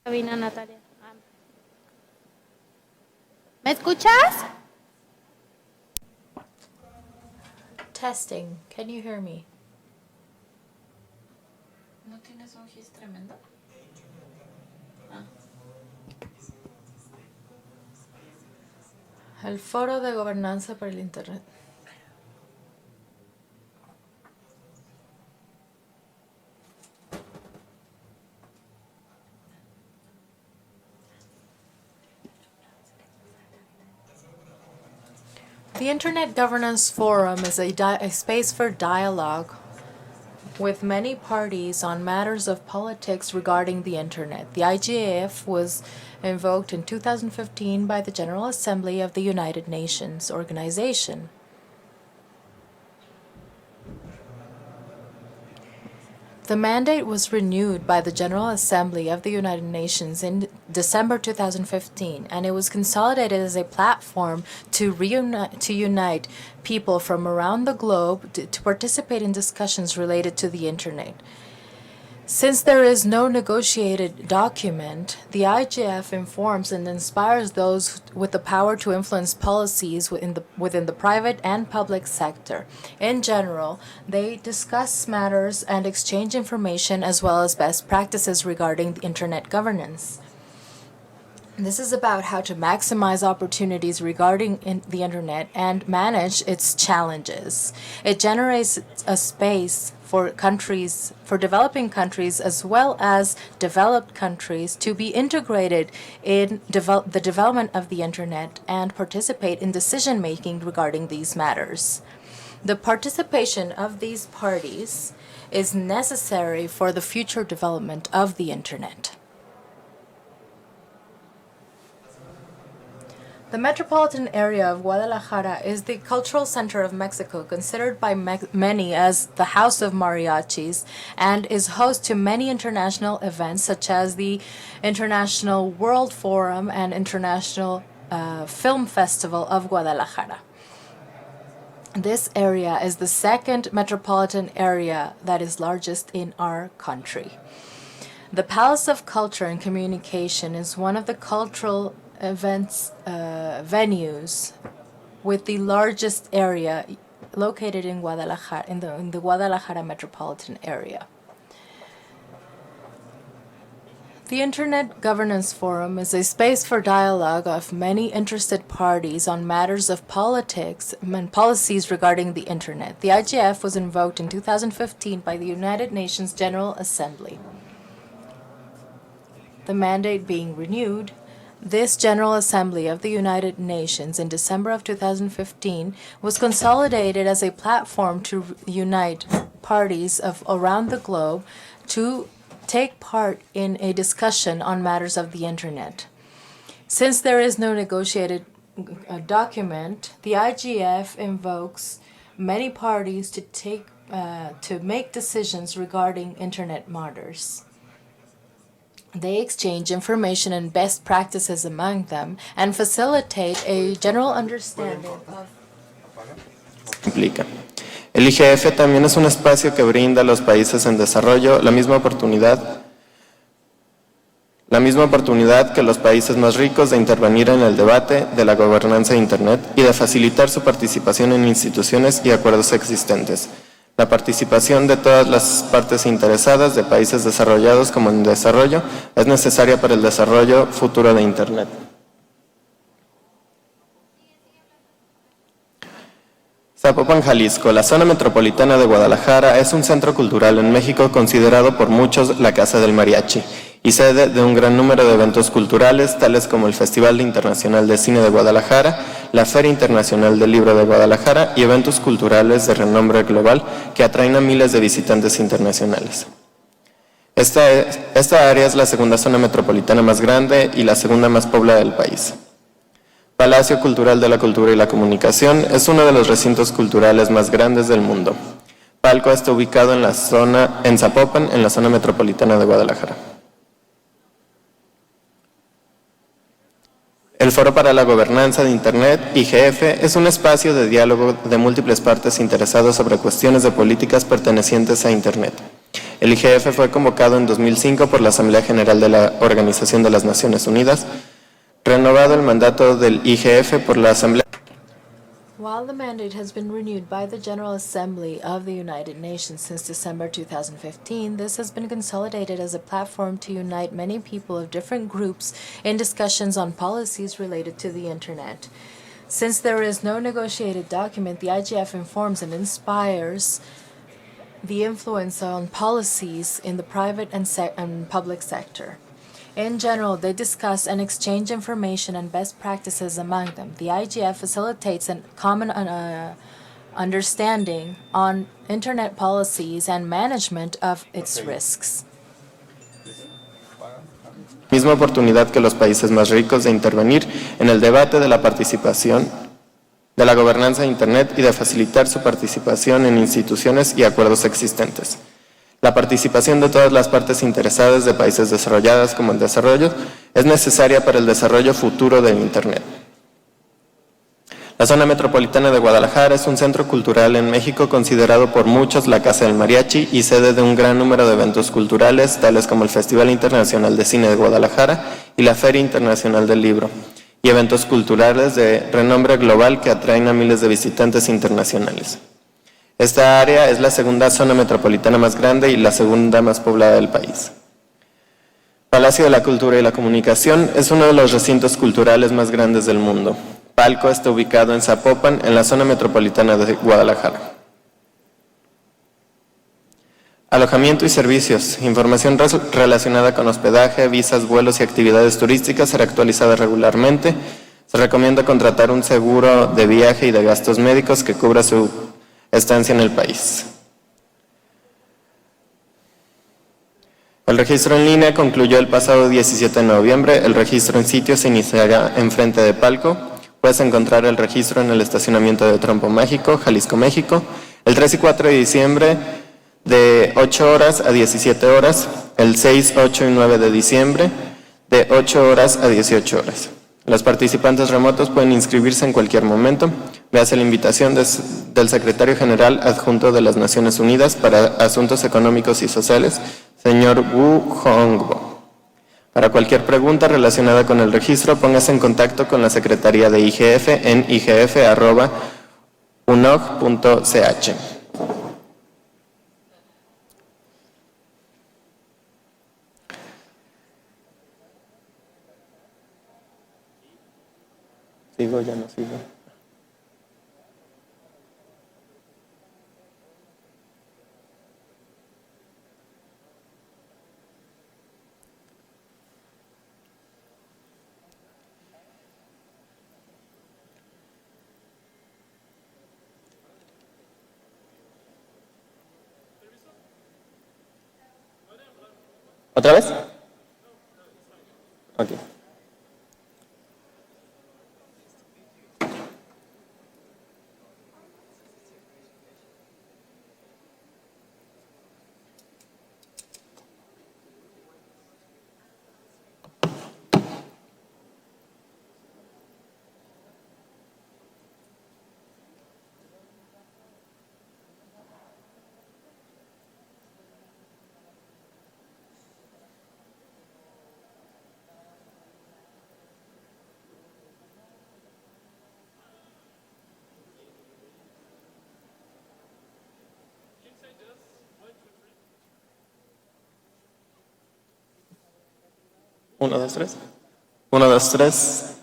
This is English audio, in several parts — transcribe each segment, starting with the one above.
Cabina, Natalia. ¿Me escuchas? Testing. Can you hear me? ¿No tienes un gis tremendo? El foro de gobernanza para el Internet. The Internet Governance Forum is a space for dialogue with many parties on matters of politics regarding the Internet. The IGF was invoked in 2015 by the General Assembly of the United Nations Organization. The mandate was renewed by the General Assembly of the United Nations in December 2015, and it was consolidated as a platform to unite people from around the globe to participate in discussions related to the Internet. Since there is no negotiated document, the IGF informs and inspires those with the power to influence policies within the private and public sector. In general, they discuss matters and exchange information as well as best practices regarding Internet governance. This is about how to maximize opportunities regarding the Internet and manage its challenges. It generates a space for developing countries as well as developed countries to be integrated in the development of the Internet and participate in decision-making regarding these matters. The participation of these parties is necessary for the future development of the Internet. The metropolitan area of Guadalajara is the cultural center of Mexico, considered by many as the house of mariachis, and is host to many international events such as the International World Forum and International Film Festival of Guadalajara. This area is the second metropolitan area that is largest in our country. The Palace of Culture and Communication is one of the cultural events venues with the largest area located in Guadalajara, in the Guadalajara metropolitan area. The Internet Governance Forum is a space for dialogue of many interested parties on matters of politics and policies regarding the Internet. The IGF was invoked in 2015 by the United Nations General Assembly. The mandate being renewed, this General Assembly of the United Nations in December of 2015 was consolidated as a platform to unite parties of around the globe to take part in a discussion on matters of the Internet. Since there is no negotiated document, the IGF invokes many parties to make decisions regarding Internet matters. They exchange information and best practices among them and facilitate a general understanding of. Implica. El IGF también es un espacio que brinda a los países en desarrollo la misma oportunidad que los países más ricos de intervenir en el debate de la gobernanza de Internet y de facilitar su participación en instituciones y acuerdos existentes. La participación de todas las partes interesadas, de países desarrollados como en desarrollo, es necesaria para el desarrollo futuro de Internet. Zapopan, Jalisco. La zona metropolitana de Guadalajara es un centro cultural en México considerado por muchos la casa del mariachi y sede de un gran número de eventos culturales, tales como el Festival Internacional de Cine de Guadalajara, la Feria Internacional del Libro de Guadalajara y eventos culturales de renombre global que atraen a miles de visitantes internacionales. Esta área es la segunda zona metropolitana más grande y la segunda más poblada del país. Palacio Cultural de la Cultura y la Comunicación es uno de los recintos culturales más grandes del mundo. Palco está ubicado en Zapopan, en la zona metropolitana de Guadalajara. El Foro para la Gobernanza de Internet, IGF, es un espacio de diálogo de múltiples partes interesadas sobre cuestiones de políticas pertenecientes a Internet. El IGF fue convocado en 2005 por la Asamblea General de la Organización de las Naciones Unidas, renovado el mandato del IGF por la Asamblea. While the mandate has been renewed by the General Assembly of the United Nations since December 2015, this has been consolidated as a platform to unite many people of different groups in discussions on policies related to the Internet. Since there is no negotiated document, the IGF informs and inspires the influence on policies in the private and public sector. In general, they discuss and exchange information and best practices among them. The IGF facilitates a common understanding on Internet policies and management of its risks. Misma oportunidad que los países más ricos de intervenir en el debate de la participación, de la gobernanza de Internet y de facilitar su participación en instituciones y acuerdos existentes. La participación de todas las partes interesadas de países desarrollados como en desarrollo es necesaria para el desarrollo futuro de Internet. La zona metropolitana de Guadalajara es un centro cultural en México considerado por muchos la Casa del Mariachi y sede de un gran número de eventos culturales, tales como el Festival Internacional de Cine de Guadalajara y la Feria Internacional del Libro, y eventos culturales de renombre global que atraen a miles de visitantes internacionales. Esta área es la segunda zona metropolitana más grande y la segunda más poblada del país. Palacio de la Cultura y la Comunicación es uno de los recintos culturales más grandes del mundo. Palco está ubicado en Zapopan, en la zona metropolitana de Guadalajara. Alojamiento y servicios. Información relacionada con hospedaje, visas, vuelos y actividades turísticas será actualizada regularmente. Se recomienda contratar un seguro de viaje y de gastos médicos que cubra su estancia en el país. El registro en línea concluyó el pasado 17 de noviembre. El registro en sitio se iniciará en frente de Palco. Puedes encontrar el registro en el estacionamiento de Trompo Mágico, Jalisco, México, el 3 y 4 de diciembre de 8 horas a 17 horas, el 6, 8 y 9 de diciembre de 8 horas a 18 horas. Los participantes remotos pueden inscribirse en cualquier momento. Véase la invitación del Secretario General Adjunto de las Naciones Unidas para Asuntos Económicos y Sociales, señor Wu Hongbo. Para cualquier pregunta relacionada con el registro, póngase en contacto con la Secretaría de IGF en igf@unog.ch. ¿Sigo? ¿Ya no sigo? ¿Otra vez? Ok. Uno, dos, tres. Uno, dos, tres.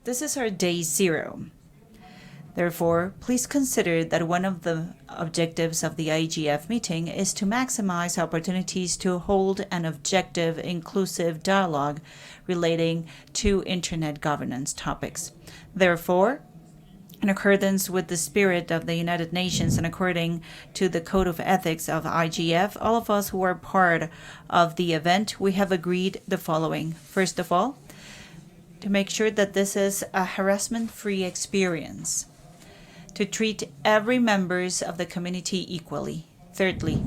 This is our day 0. Therefore, please consider that one of the objectives of the IGF meeting is to maximize opportunities to hold an objective, inclusive dialogue relating to Internet governance topics. Therefore, in accordance with the spirit of the United Nations and according to the Code of Ethics of IGF, all of us who are part of the event, we have agreed the following. First of all, to make sure that this is a harassment-free experience, to treat every members of the community equally. Thirdly,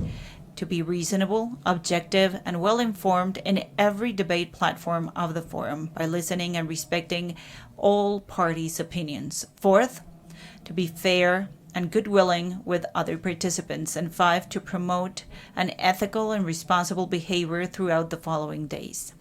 to be reasonable, objective, and well-informed in every debate platform of the forum by listening and respecting all parties' opinions. Fourth, to be fair and good-willing with other participants. And 5, to promote an ethical and responsible behavior throughout the following days.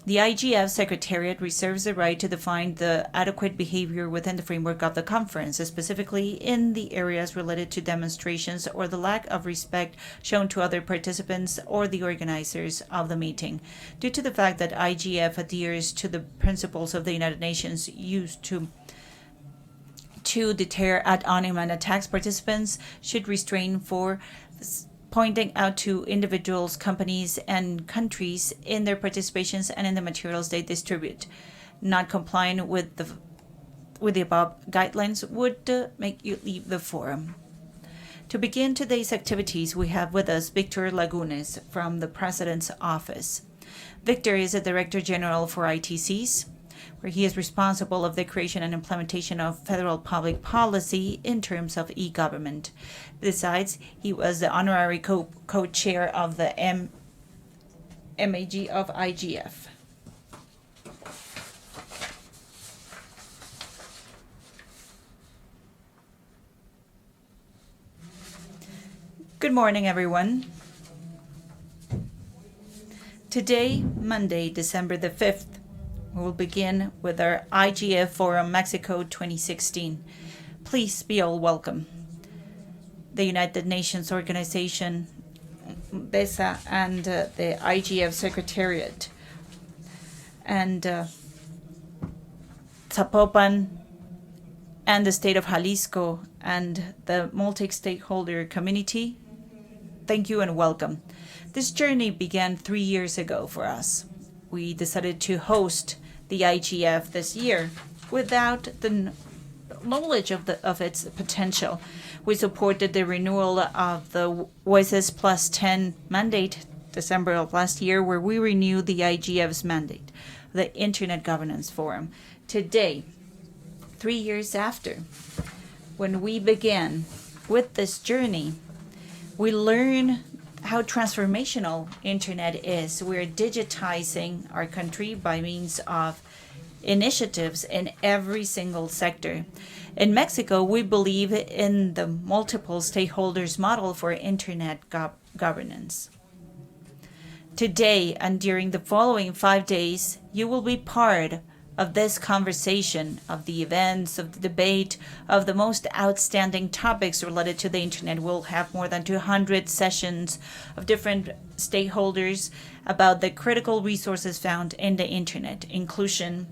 The IGF Secretariat reserves the right to define the adequate behavior within the framework of the conference, specifically in the areas related to demonstrations or the lack of respect shown to other participants or the organizers of the meeting. Due to the fact that IGF adheres to the principles of the United Nations used to deter ad hominem attacks, participants should refrain for pointing out to individuals, companies, and countries in their participations and in the materials they distribute. Not complying with the above guidelines would make you leave the forum. To begin today's activities, we have with us Victor Lagunes from the President's Office. Victor is the Director General for ITCs, where he is responsible of the creation and implementation of federal public policy in terms of e-government. Besides, he was the honorary co-chair of the MAG of IGF. Good morning, everyone. Today, Monday, December the 5th, we will begin with our IGF Forum Mexico 2016. Please be all welcome. The United Nations Organization, BESA, and the IGF Secretariat, and Zapopan, and the state of Jalisco, and the multi-stakeholder community. Thank you and welcome. This journey began 3 years ago for us. We decided to host the IGF this year without the knowledge of its potential. We supported the renewal of the Voices Plus 10 mandate December of last year, where we renewed the IGF's mandate, the Internet Governance Forum. Today, 3 years after, when we began with this journey, we learn how transformational Internet is. We're digitizing our country by means of initiatives in every single sector. In Mexico, we believe in the multiple stakeholders model for Internet governance. Today and during the following 5 days, you will be part of this conversation, of the events, of the debate, of the most outstanding topics related to the Internet. We'll have more than 200 sessions of different stakeholders about the critical resources found in the Internet: inclusion,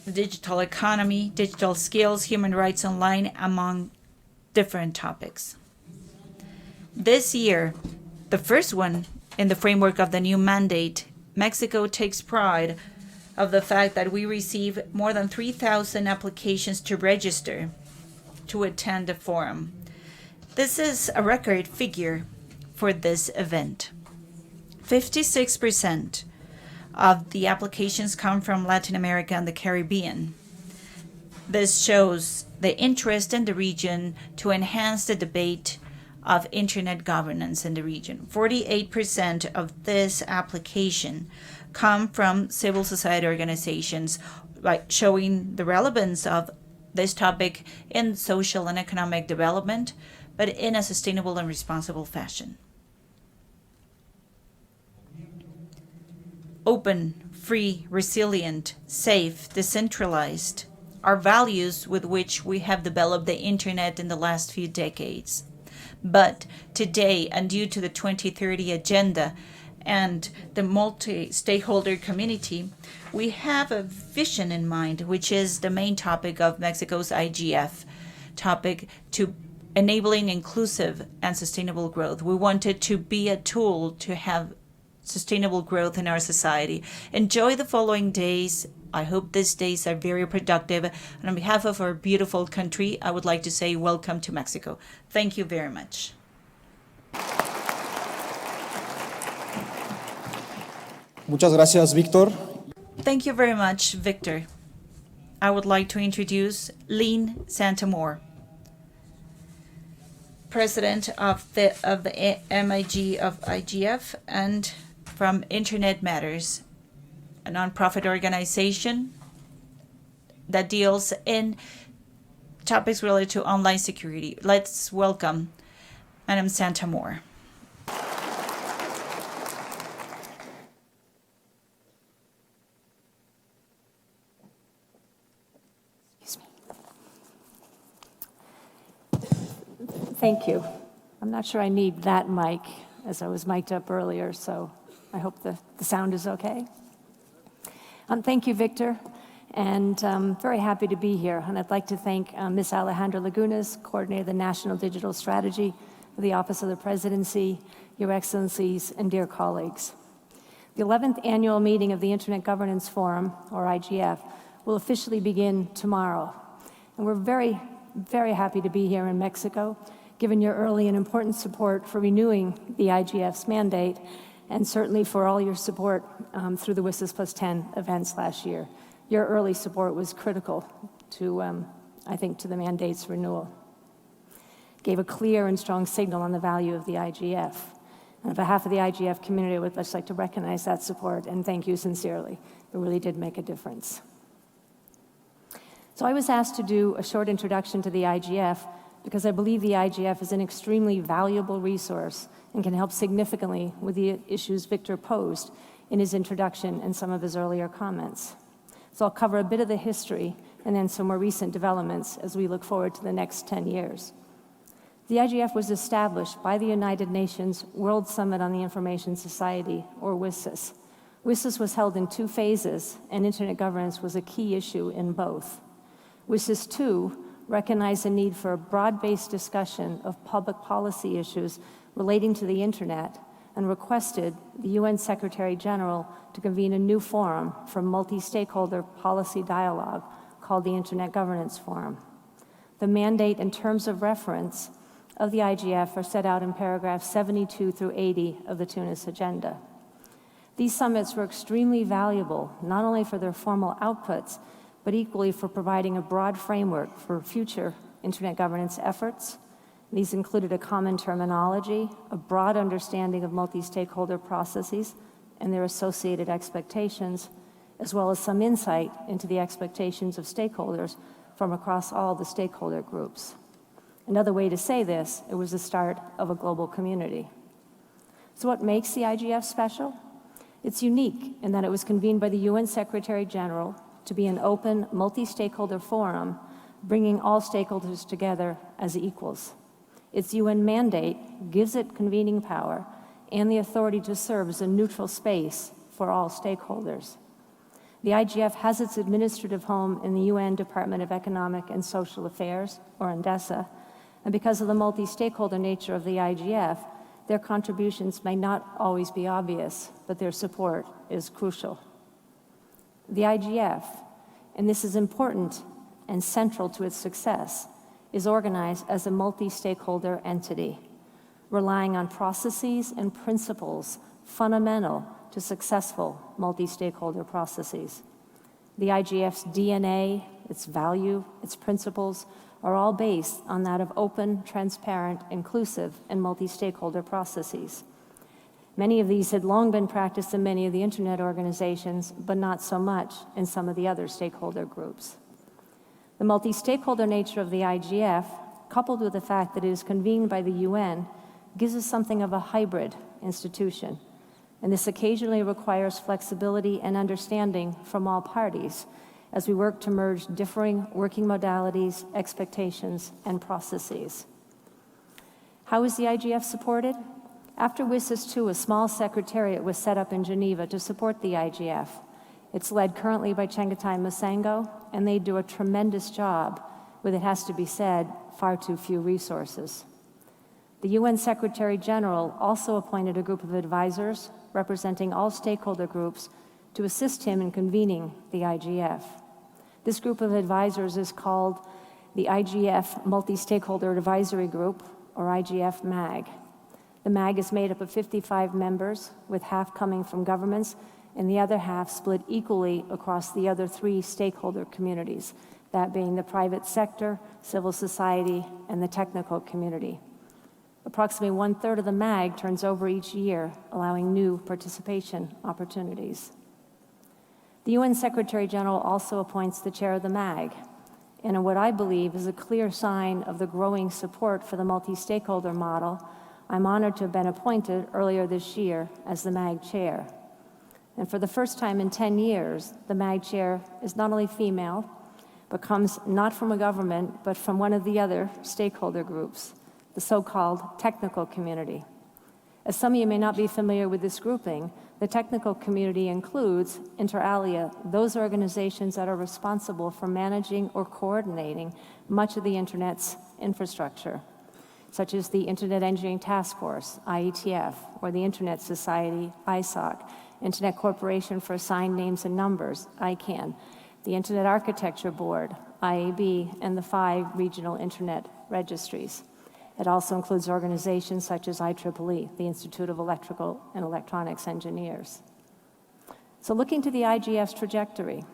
the digital economy, digital skills, human rights online, among different topics. This year, the first one in the framework of the new mandate, Mexico takes pride of the fact that we receive more than 3,000 applications to register to attend the forum. This is a record figure for this event. 56% of the applications come from Latin America and the Caribbean. This shows the interest in the region to enhance the debate of Internet governance in the region. 48% of this application come from civil society organizations, showing the relevance of this topic in social and economic development, but in a sustainable and responsible fashion. Open, free, resilient, safe, decentralized are values with which we have developed the Internet in the last few decades. But today, and due to the 2030 agenda and the multi-stakeholder community, we have a vision in mind, which is the main topic of Mexico's IGF topic, to enabling inclusive and sustainable growth. We want it to be a tool to have sustainable growth in our society. Enjoy the following days. I hope these days are very productive. And on behalf of our beautiful country, I would like to say welcome to Mexico. Thank you very much. Muchas gracias, Víctor. Thank you very much, Victor. I would like to introduce Lynn Santamore, President of the MIG of IGF, and from Internet Matters, a nonprofit organization that deals in topics related to online security. Let's welcome Madam Santamore. Thank you. I'm not sure I need that mic, as I was mic'd up earlier, so I hope the sound is okay. Thank you, Victor, and I'm very happy to be here. And I'd like to thank Ms. Alejandra Lagunas, Coordinator of the National Digital Strategy of the Office of the Presidency, Your Excellencies, and dear colleagues. The 11th annual meeting of the Internet Governance Forum, or IGF, will officially begin tomorrow. And we're very, very happy to be here in Mexico, given your early and important support for renewing the IGF's mandate, and certainly for all your support through the WSIS Plus 10 events last year. Your early support was critical to, I think, to the mandate's renewal. Gave a clear and strong signal on the value of the IGF. And on behalf of the IGF community, I would just like to recognize that support and thank you sincerely. It really did make a difference. So I was asked to do a short introduction to the IGF because I believe the IGF is an extremely valuable resource and can help significantly with the issues Victor posed in his introduction and some of his earlier comments. So I'll cover a bit of the history and then some more recent developments as we look forward to the next 10 years. The IGF was established by the United Nations World Summit on the Information Society, or WSIS. WSIS was held in 2 phases, and internet governance was a key issue in both. WSIS 2 recognized the need for a broad-based discussion of public policy issues relating to the internet and requested the UN Secretary General to convene a new forum for multi-stakeholder policy dialogue called the Internet Governance Forum. The mandate and terms of reference of the IGF are set out in paragraphs 72 through 80 of the Tunis Agenda. These summits were extremely valuable, not only for their formal outputs, but equally for providing a broad framework for future internet governance efforts. These included a common terminology, a broad understanding of multi-stakeholder processes and their associated expectations, as well as some insight into the expectations of stakeholders from across all the stakeholder groups. Another way to say this, it was the start of a global community. So what makes the IGF special? It's unique in that it was convened by the UN Secretary General to be an open, multi-stakeholder forum, bringing all stakeholders together as equals. Its UN mandate gives it convening power and the authority to serve as a neutral space for all stakeholders. The IGF has its administrative home in the UN Department of Economic and Social Affairs, or UNDESA, and because of the multi-stakeholder nature of the IGF, their contributions may not always be obvious, but their support is crucial. The IGF, and this is important and central to its success, is organized as a multi-stakeholder entity, relying on processes and principles fundamental to successful multi-stakeholder processes. The IGF's DNA, its value, its principles are all based on that of open, transparent, inclusive, and multi-stakeholder processes. Many of these had long been practiced in many of the internet organizations, but not so much in some of the other stakeholder groups. The multi-stakeholder nature of the IGF, coupled with the fact that it is convened by the UN, gives us something of a hybrid institution. And this occasionally requires flexibility and understanding from all parties as we work to merge differing working modalities, expectations, and processes. How is the IGF supported? After WSIS II, a small secretariat was set up in Geneva to support the IGF. It's led currently by Chengetai Musango, and they do a tremendous job with, it has to be said, far too few resources. The UN Secretary General also appointed a group of advisors representing all stakeholder groups to assist him in convening the IGF. This group of advisors is called the IGF Multi-Stakeholder Advisory Group, or IGF MAG. The MAG is made up of 55 members, with half coming from governments and the other half split equally across the other 3 stakeholder communities, that being the private sector, civil society, and the technical community. Approximately 1/3 of the MAG turns over each year, allowing new participation opportunities. The UN Secretary General also appoints the chair of the MAG, and in what I believe is a clear sign of the growing support for the multi-stakeholder model, I'm honored to have been appointed earlier this year as the MAG chair. And for the first time in 10 years, the MAG chair is not only female, but comes not from a government, but from one of the other stakeholder groups, the so-called technical community. As some of you may not be familiar with this grouping, the technical community includes, inter alia, those organizations that are responsible for managing or coordinating much of the Internet's infrastructure, such as the Internet Engineering Task Force, IETF, or the Internet Society, ISOC, Internet Corporation for Assigned Names and Numbers, ICANN, the Internet Architecture Board, IAB, and the 5 regional Internet registries. It also includes organizations such as IEEE, the Institute of Electrical and Electronics Engineers. So looking to the IGF's trajectory,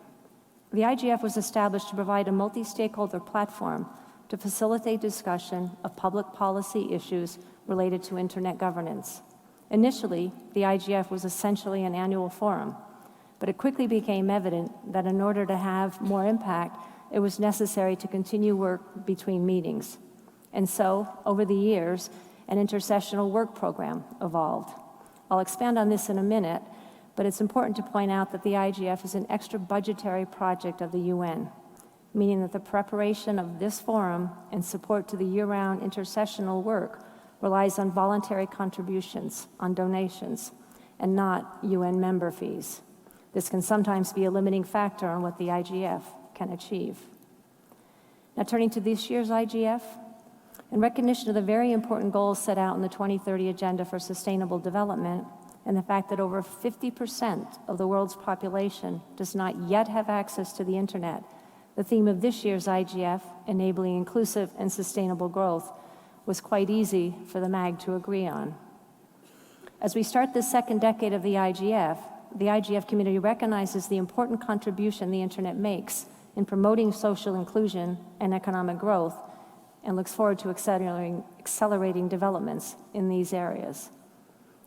the IGF was established to provide a multi-stakeholder platform to facilitate discussion of public policy issues related to Internet governance. Initially, the IGF was essentially an annual forum, but it quickly became evident that in order to have more impact, it was necessary to continue work between meetings. And so, over the years, an intercessional work program evolved. I'll expand on this in a minute, but it's important to point out that the IGF is an extra budgetary project of the UN, meaning that the preparation of this forum and support to the year-round intercessional work relies on voluntary contributions, on donations, and not UN member fees. This can sometimes be a limiting factor on what the IGF can achieve. Now turning to this year's IGF, in recognition of the very important goals set out in the 2030 Agenda for Sustainable Development and the fact that over 50% of the world's population does not yet have access to the Internet, the theme of this year's IGF, Enabling Inclusive and Sustainable Growth, was quite easy for the MAG to agree on. As we start the second decade of the IGF community recognizes the important contribution the Internet makes in promoting social inclusion and economic growth, and looks forward to accelerating developments in these areas.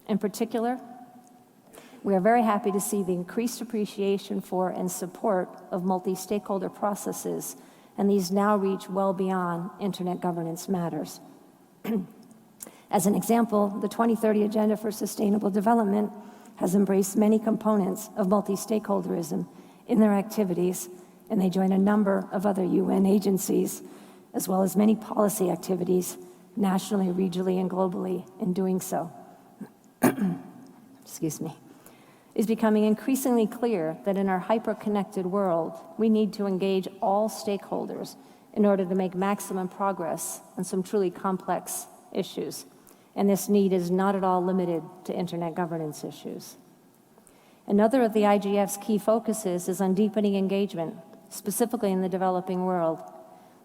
In particular, we are very happy to see the increased appreciation for and support of multi-stakeholder processes, and these now reach well beyond Internet governance matters. As an example, the 2030 Agenda for Sustainable Development has embraced many components of multi-stakeholderism in their activities, and they join a number of other UN agencies, as well as many policy activities, nationally, regionally, and globally, in doing so. Excuse me. It's becoming increasingly clear that in our hyper-connected world, we need to engage all stakeholders in order to make maximum progress on some truly complex issues. And this need is not at all limited to Internet governance issues. Another of the IGF's key focuses is on deepening engagement, specifically in the developing world.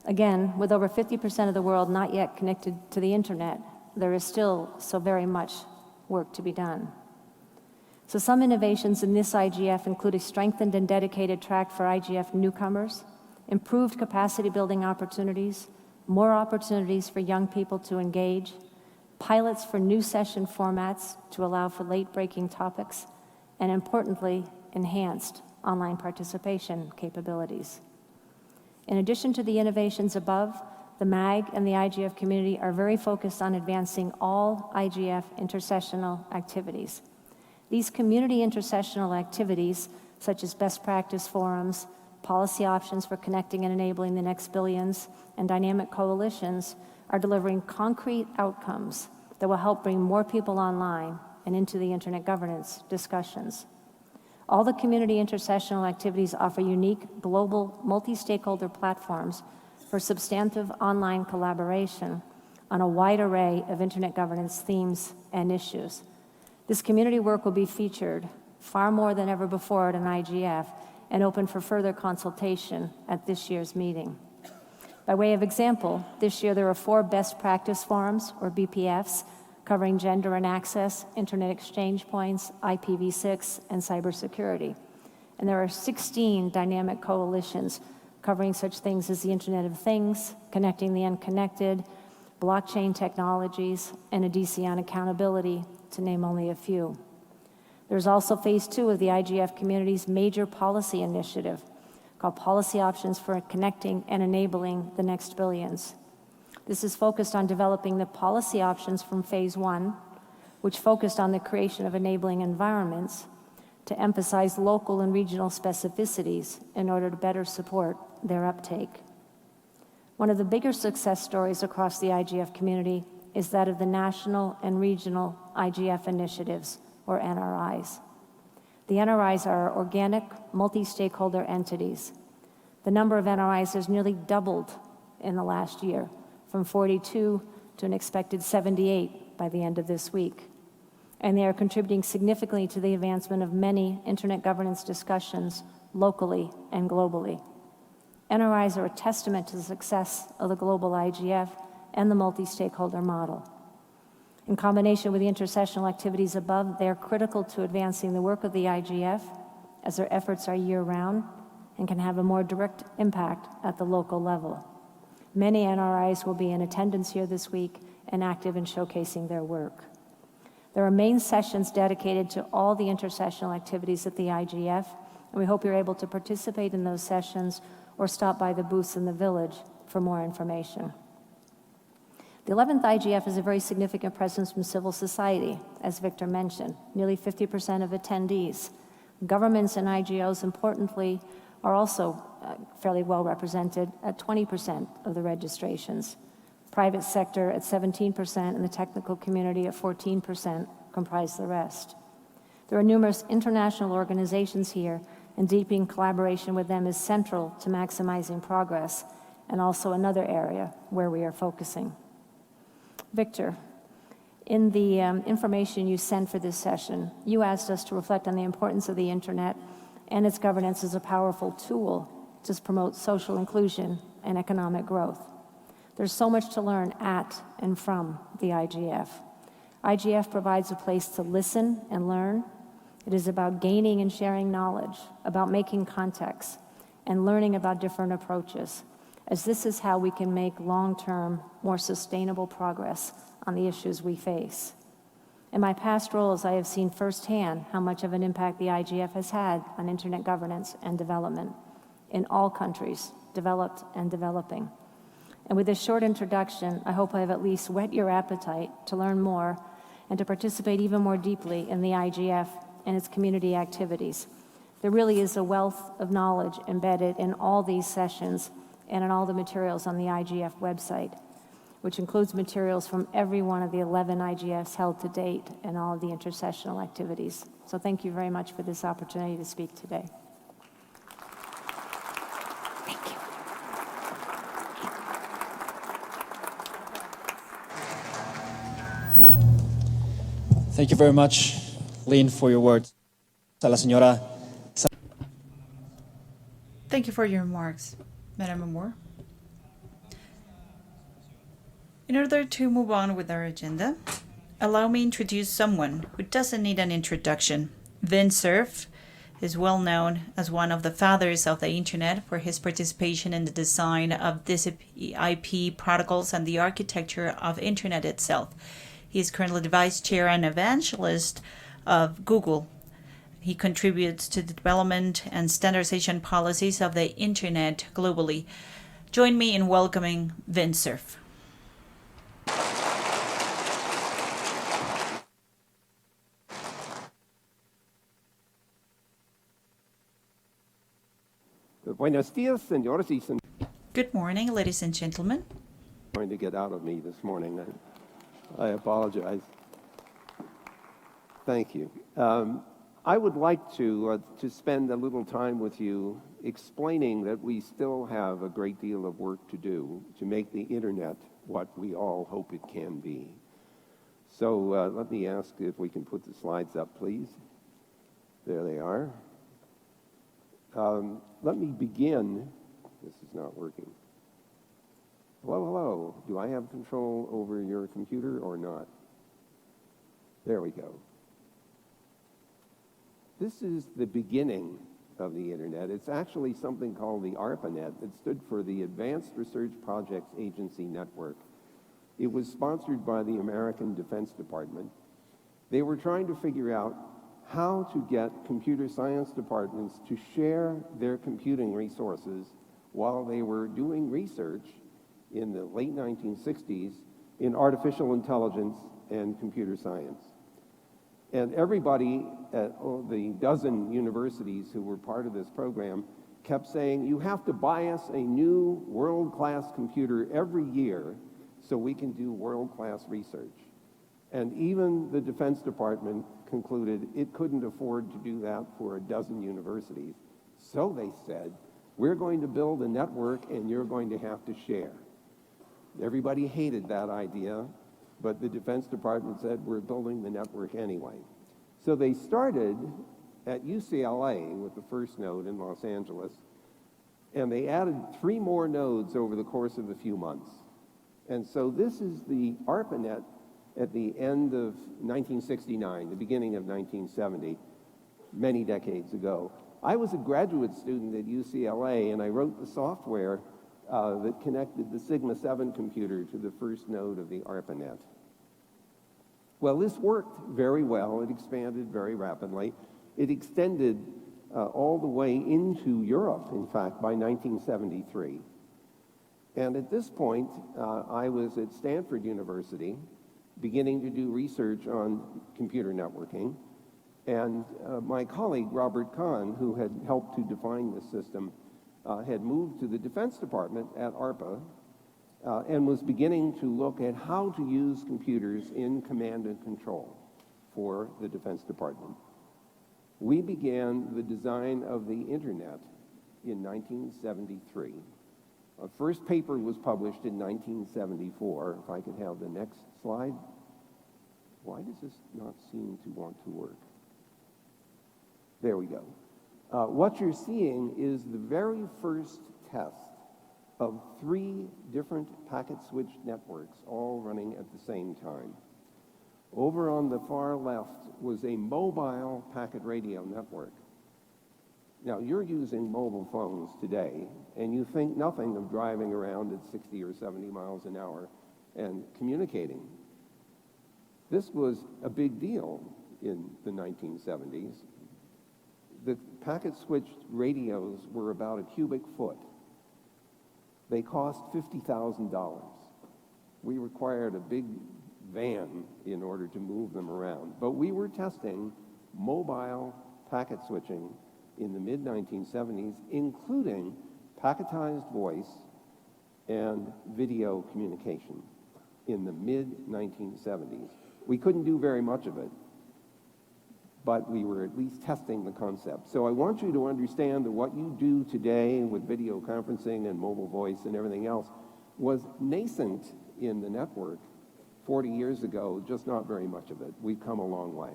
Again, with over 50% of the world not yet connected to the Internet, there is still so very much work to be done. So some innovations in this IGF include a strengthened and dedicated track for IGF newcomers, improved capacity building opportunities, more opportunities for young people to engage, pilots for new session formats to allow for late-breaking topics, and importantly, enhanced online participation capabilities. In addition to the innovations above, the MAG and the IGF community are very focused on advancing all IGF intercessional activities. These community intercessional activities, such as best practice forums, policy options for connecting and enabling the next billions, and dynamic coalitions, are delivering concrete outcomes that will help bring more people online and into the internet governance discussions. All the community intersessional activities offer unique global multi-stakeholder platforms for substantive online collaboration on a wide array of internet governance themes and issues. This community work will be featured far more than ever before at an IGF and open for further consultation at this year's meeting. By way of example, this year there are 4 best practice forums, or BPFs, covering gender and access, internet exchange points, IPv6, and cybersecurity. And there are 16 dynamic coalitions covering such things as the Internet of Things, connecting the unconnected, blockchain technologies, and a DC on accountability, to name only a few. There's also phase 2 of the IGF community's major policy initiative, called Policy Options for Connecting and Enabling the Next Billions. This is focused on developing the policy options from phase 1, which focused on the creation of enabling environments, to emphasize local and regional specificities in order to better support their uptake. One of the bigger success stories across the IGF community is that of the national and regional IGF initiatives, or NRIs. The NRIs are organic, multi-stakeholder entities. The number of NRIs has nearly doubled in the last year, from 42 to an expected 78 by the end of this week. And they are contributing significantly to the advancement of many internet governance discussions locally and globally. NRIs are a testament to the success of the global IGF and the multi-stakeholder model. In combination with the intersessional activities above, they are critical to advancing the work of the IGF, as their efforts are year-round and can have a more direct impact at the local level. Many NRIs will be in attendance here this week and active in showcasing their work. There are main sessions dedicated to all the intersessional activities at the IGF, and we hope you're able to participate in those sessions or stop by the booths in the village for more information. The 11th IGF is a very significant presence from civil society, as Victor mentioned, nearly 50% of attendees. Governments and IGOs, importantly, are also fairly well represented at 20% of the registrations. Private sector at 17% and the technical community at 14% comprise the rest. There are numerous international organizations here, and deepening collaboration with them is central to maximizing progress, and also another area where we are focusing. Victor, in the information you sent for this session, you asked us to reflect on the importance of the internet and its governance as a powerful tool to promote social inclusion and economic growth. There's so much to learn at and from the IGF. IGF provides a place to listen and learn. It is about gaining and sharing knowledge, about making contacts, and learning about different approaches, as this is how we can make long-term, more sustainable progress on the issues we face. In my past roles, I have seen firsthand how much of an impact the IGF has had on internet governance and development in all countries, developed and developing. And with this short introduction, I hope I have at least whet your appetite to learn more and to participate even more deeply in the IGF and its community activities. There really is a wealth of knowledge embedded in all these sessions and in all the materials on the IGF website, which includes materials from every one of the 11 IGFs held to date and all of the intersessional activities. So thank you very much for this opportunity to speak today. Thank you. Thank you very much, Lynn, for your words. A la señora. Thank you for your remarks, Madam Moore. In order to move on with our agenda, allow me to introduce someone who doesn't need an introduction. Vint Cerf is well known as one of the fathers of the Internet for his participation in the design of this IP protocols and the architecture of Internet itself. He is currently the vice chair and evangelist of Google. He contributes to the development and standardization policies of the Internet globally. Join me in welcoming Vint Cerf. Buenos dias, señores y Good morning, ladies and gentlemen. trying to get out of me this morning. I apologize. Thank you. I would like to spend a little time with you explaining that we still have a great deal of work to do to make the internet what we all hope it can be. So let me ask if we can put the slides up, please. There they are. Let me begin. This is not working. Hello, hello. Do I have control over your computer or not? There we go. This is the beginning of the internet. It's actually something called the ARPANET. It stood for the Advanced Research Projects Agency Network. It was sponsored by the American Defense Department. They were trying to figure out how to get computer science departments to share their computing resources while they were doing research in the late 1960s in artificial intelligence and computer science. And everybody at the dozen universities who were part of this program kept saying, you have to buy us a new world-class computer every year so we can do world-class research. And even the Defense Department concluded it couldn't afford to do that for a dozen universities. So they said, we're going to build a network and you're going to have to share. Everybody hated that idea, but the Defense Department said, we're building the network anyway. So they started at UCLA with the first node in Los Angeles, and they added 3 more nodes over the course of a few months. And so this is the ARPANET at the end of 1969, the beginning of 1970, many decades ago. I was a graduate student at UCLA, and I wrote the software that connected the Sigma 7 computer to the first node of the ARPANET. Well, this worked very well. It expanded very rapidly. It extended all the way into Europe, in fact, by 1973. And at this point, I was at Stanford University, beginning to do research on computer networking. And my colleague, Robert Kahn, who had helped to define this system, had moved to the Defense Department at ARPA and was beginning to look at how to use computers in command and control for the Defense Department. We began the design of the internet in 1973. Our first paper was published in 1974. If I could have the next slide. Why does this not seem to want to work? There we go. What you're seeing is the very first test of 3 different packet switch networks all running at the same time. Over on the far left was a mobile packet radio network. Now, you're using mobile phones today, and you think nothing of driving around at 60 or 70 miles an hour and communicating. This was a big deal in the 1970s. The packet switched radios were about a cubic foot. They cost $50,000. We required a big van in order to move them around. But we were testing mobile packet switching in the mid-1970s, including packetized voice and video communication in the mid-1970s. We couldn't do very much of it, but we were at least testing the concept. So I want you to understand that what you do today with video conferencing and mobile voice and everything else was nascent in the network 40 years ago, just not very much of it. We've come a long way.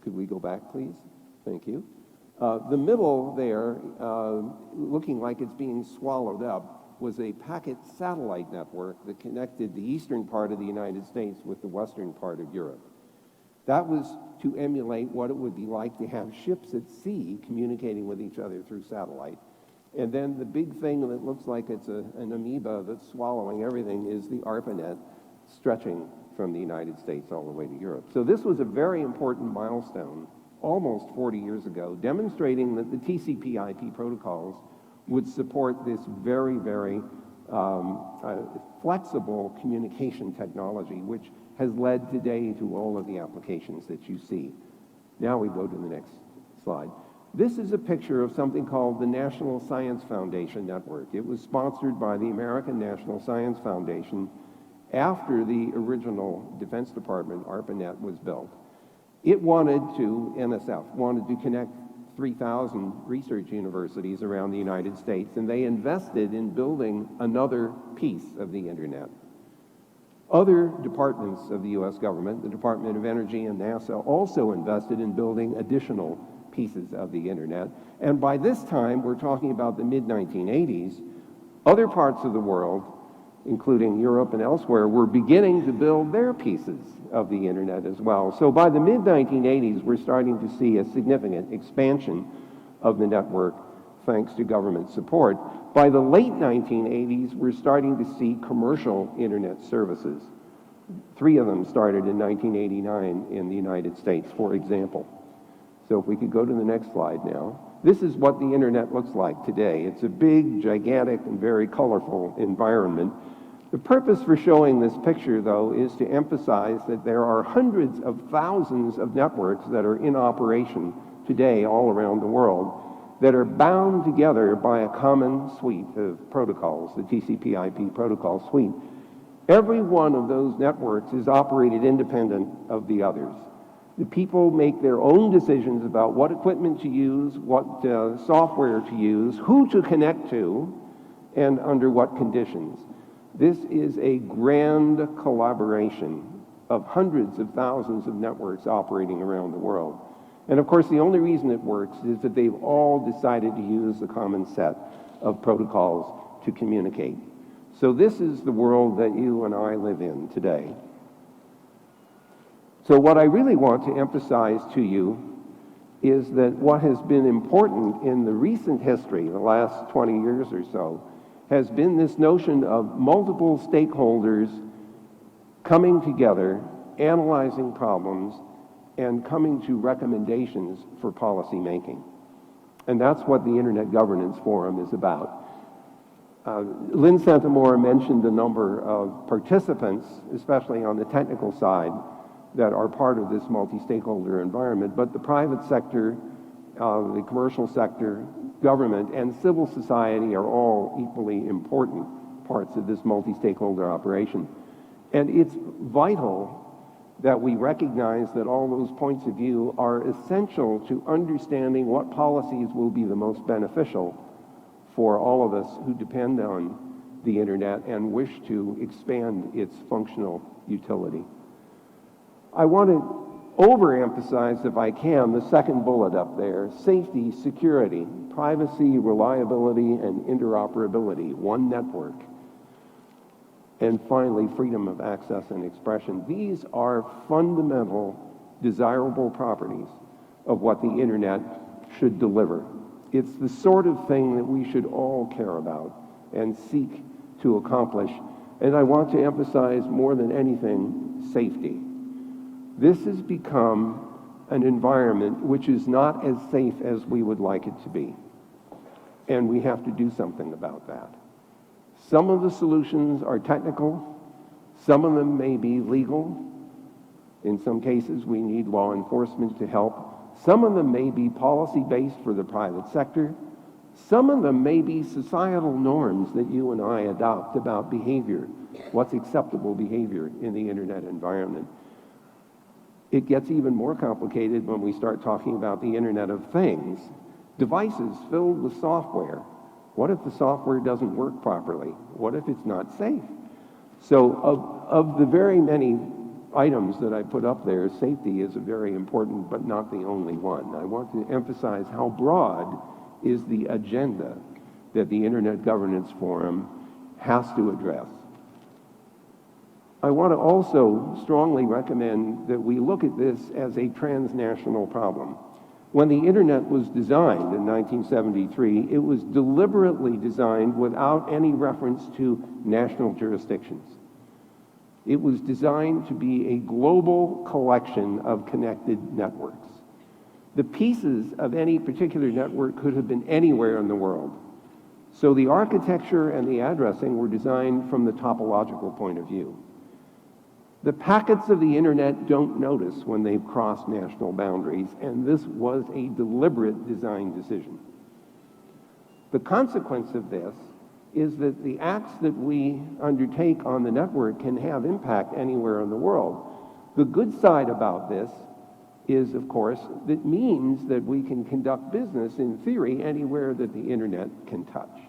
Could we go back, please? Thank you. The middle there, looking like it's being swallowed up, was a packet satellite network that connected the eastern part of the United States with the western part of Europe. That was to emulate what it would be like to have ships at sea communicating with each other through satellite. And then the big thing that looks like it's an amoeba that's swallowing everything is the ARPANET, stretching from the United States all the way to Europe. So this was a very important milestone almost 40 years ago, demonstrating that the TCP/IP protocols would support this very, very flexible communication technology, which has led today to all of the applications that you see. Now we go to the next slide. This is a picture of something called the National Science Foundation Network. It was sponsored by the American National Science Foundation, after the original Defense Department ARPANET was built. It wanted to, NSF, wanted to connect 3,000 research universities around the United States, and they invested in building another piece of the internet. Other departments of the U.S. government, the Department of Energy and NASA, also invested in building additional pieces of the internet. And by this time, we're talking about the mid-1980s, other parts of the world, including Europe and elsewhere, were beginning to build their pieces of the internet as well. So by the mid-1980s, we're starting to see a significant expansion of the network thanks to government support. By the late 1980s, we're starting to see commercial internet services. 3 of them started in 1989 in the United States, for example. So if we could go to the next slide now. This is what the internet looks like today. It's a big, gigantic, and very colorful environment. The purpose for showing this picture, though, is to emphasize that there are hundreds of thousands of networks that are in operation today all around the world that are bound together by a common suite of protocols, the TCP/IP protocol suite. Every one of those networks is operated independent of the others. The people make their own decisions about what equipment to use, what software to use, who to connect to, and under what conditions. This is a grand collaboration of hundreds of thousands of networks operating around the world. And of course, the only reason it works is that they've all decided to use a common set of protocols to communicate. So this is the world that you and I live in today. So what I really want to emphasize to you is that what has been important in the recent history, the last 20 years or so, has been this notion of multiple stakeholders coming together, analyzing problems, and coming to recommendations for policy making. And that's what the Internet Governance Forum is about. Lynn Santamora mentioned a number of participants, especially on the technical side, that are part of this multi-stakeholder environment, but the private sector, the commercial sector, government, and civil society are all equally important parts of this multi-stakeholder operation. And it's vital that we recognize that all those points of view are essential to understanding what policies will be the most beneficial for all of us who depend on the internet and wish to expand its functional utility. I want to overemphasize, if I can, the second bullet up there: safety, security, privacy, reliability, and interoperability, one network. And finally, freedom of access and expression. These are fundamental, desirable properties of what the internet should deliver. It's the sort of thing that we should all care about and seek to accomplish. And I want to emphasize more than anything, safety. This has become an environment which is not as safe as we would like it to be. And we have to do something about that. Some of the solutions are technical. Some of them may be legal. In some cases, we need law enforcement to help. Some of them may be policy-based for the private sector. Some of them may be societal norms that you and I adopt about behavior, what's acceptable behavior in the internet environment. It gets even more complicated when we start talking about the Internet of Things. Devices filled with software. What if the software doesn't work properly? What if it's not safe? So of the very many items that I put up there, safety is a very important but not the only one. I want to emphasize how broad is the agenda that the Internet Governance Forum has to address. I want to also strongly recommend that we look at this as a transnational problem. When the internet was designed in 1973, it was deliberately designed without any reference to national jurisdictions. It was designed to be a global collection of connected networks. The pieces of any particular network could have been anywhere in the world. So the architecture and the addressing were designed from the topological point of view. The packets of the internet don't notice when they've crossed national boundaries, and this was a deliberate design decision. The consequence of this is that the acts that we undertake on the network can have impact anywhere in the world. The good side about this is, of course, that means that we can conduct business, in theory, anywhere that the internet can touch.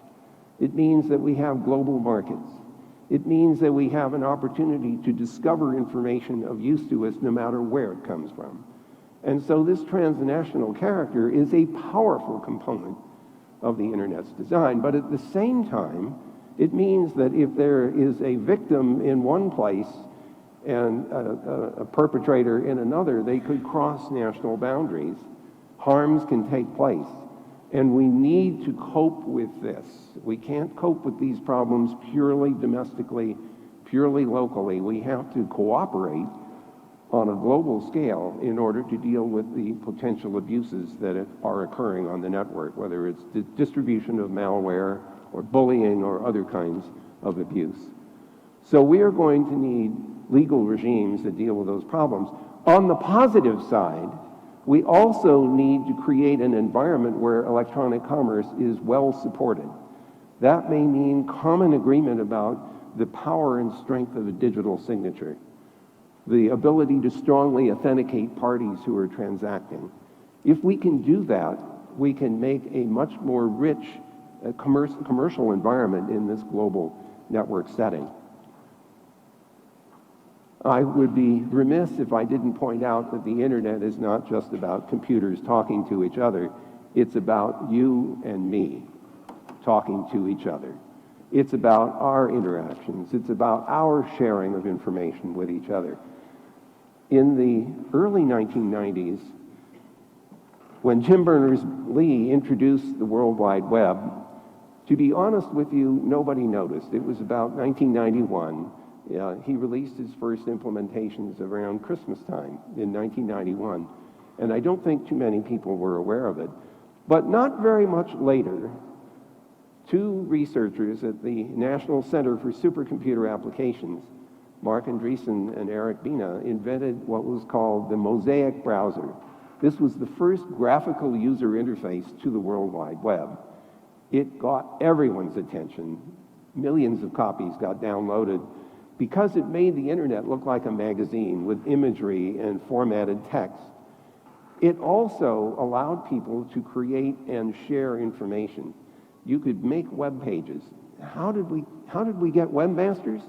It means that we have global markets. It means that we have an opportunity to discover information of use to us no matter where it comes from. And so this transnational character is a powerful component of the internet's design. But at the same time, it means that if there is a victim in one place and a perpetrator in another, they could cross national boundaries. Harms can take place. And we need to cope with this. We can't cope with these problems purely domestically, purely locally. We have to cooperate on a global scale in order to deal with the potential abuses that are occurring on the network, whether it's the distribution of malware or bullying or other kinds of abuse. So we are going to need legal regimes that deal with those problems. On the positive side, we also need to create an environment where electronic commerce is well supported. That may mean common agreement about the power and strength of a digital signature, the ability to strongly authenticate parties who are transacting. If we can do that, we can make a much more rich commercial environment in this global network setting. I would be remiss if I didn't point out that the internet is not just about computers talking to each other. It's about you and me talking to each other. It's about our interactions. It's about our sharing of information with each other. In the early 1990s, when Tim Berners-Lee introduced the World Wide Web, to be honest with you, nobody noticed. It was about 1991. He released his first implementations around Christmas time in 1991, and I don't think too many people were aware of it. But not very much later, two researchers at the National Center for Supercomputer Applications, Mark Andreessen and Eric Bina, invented what was called the Mosaic browser. This was the first graphical user interface to the World Wide Web. It got everyone's attention. Millions of copies got downloaded because it made the internet look like a magazine with imagery and formatted text. It also allowed people to create and share information. You could make web pages. How did we get webmasters?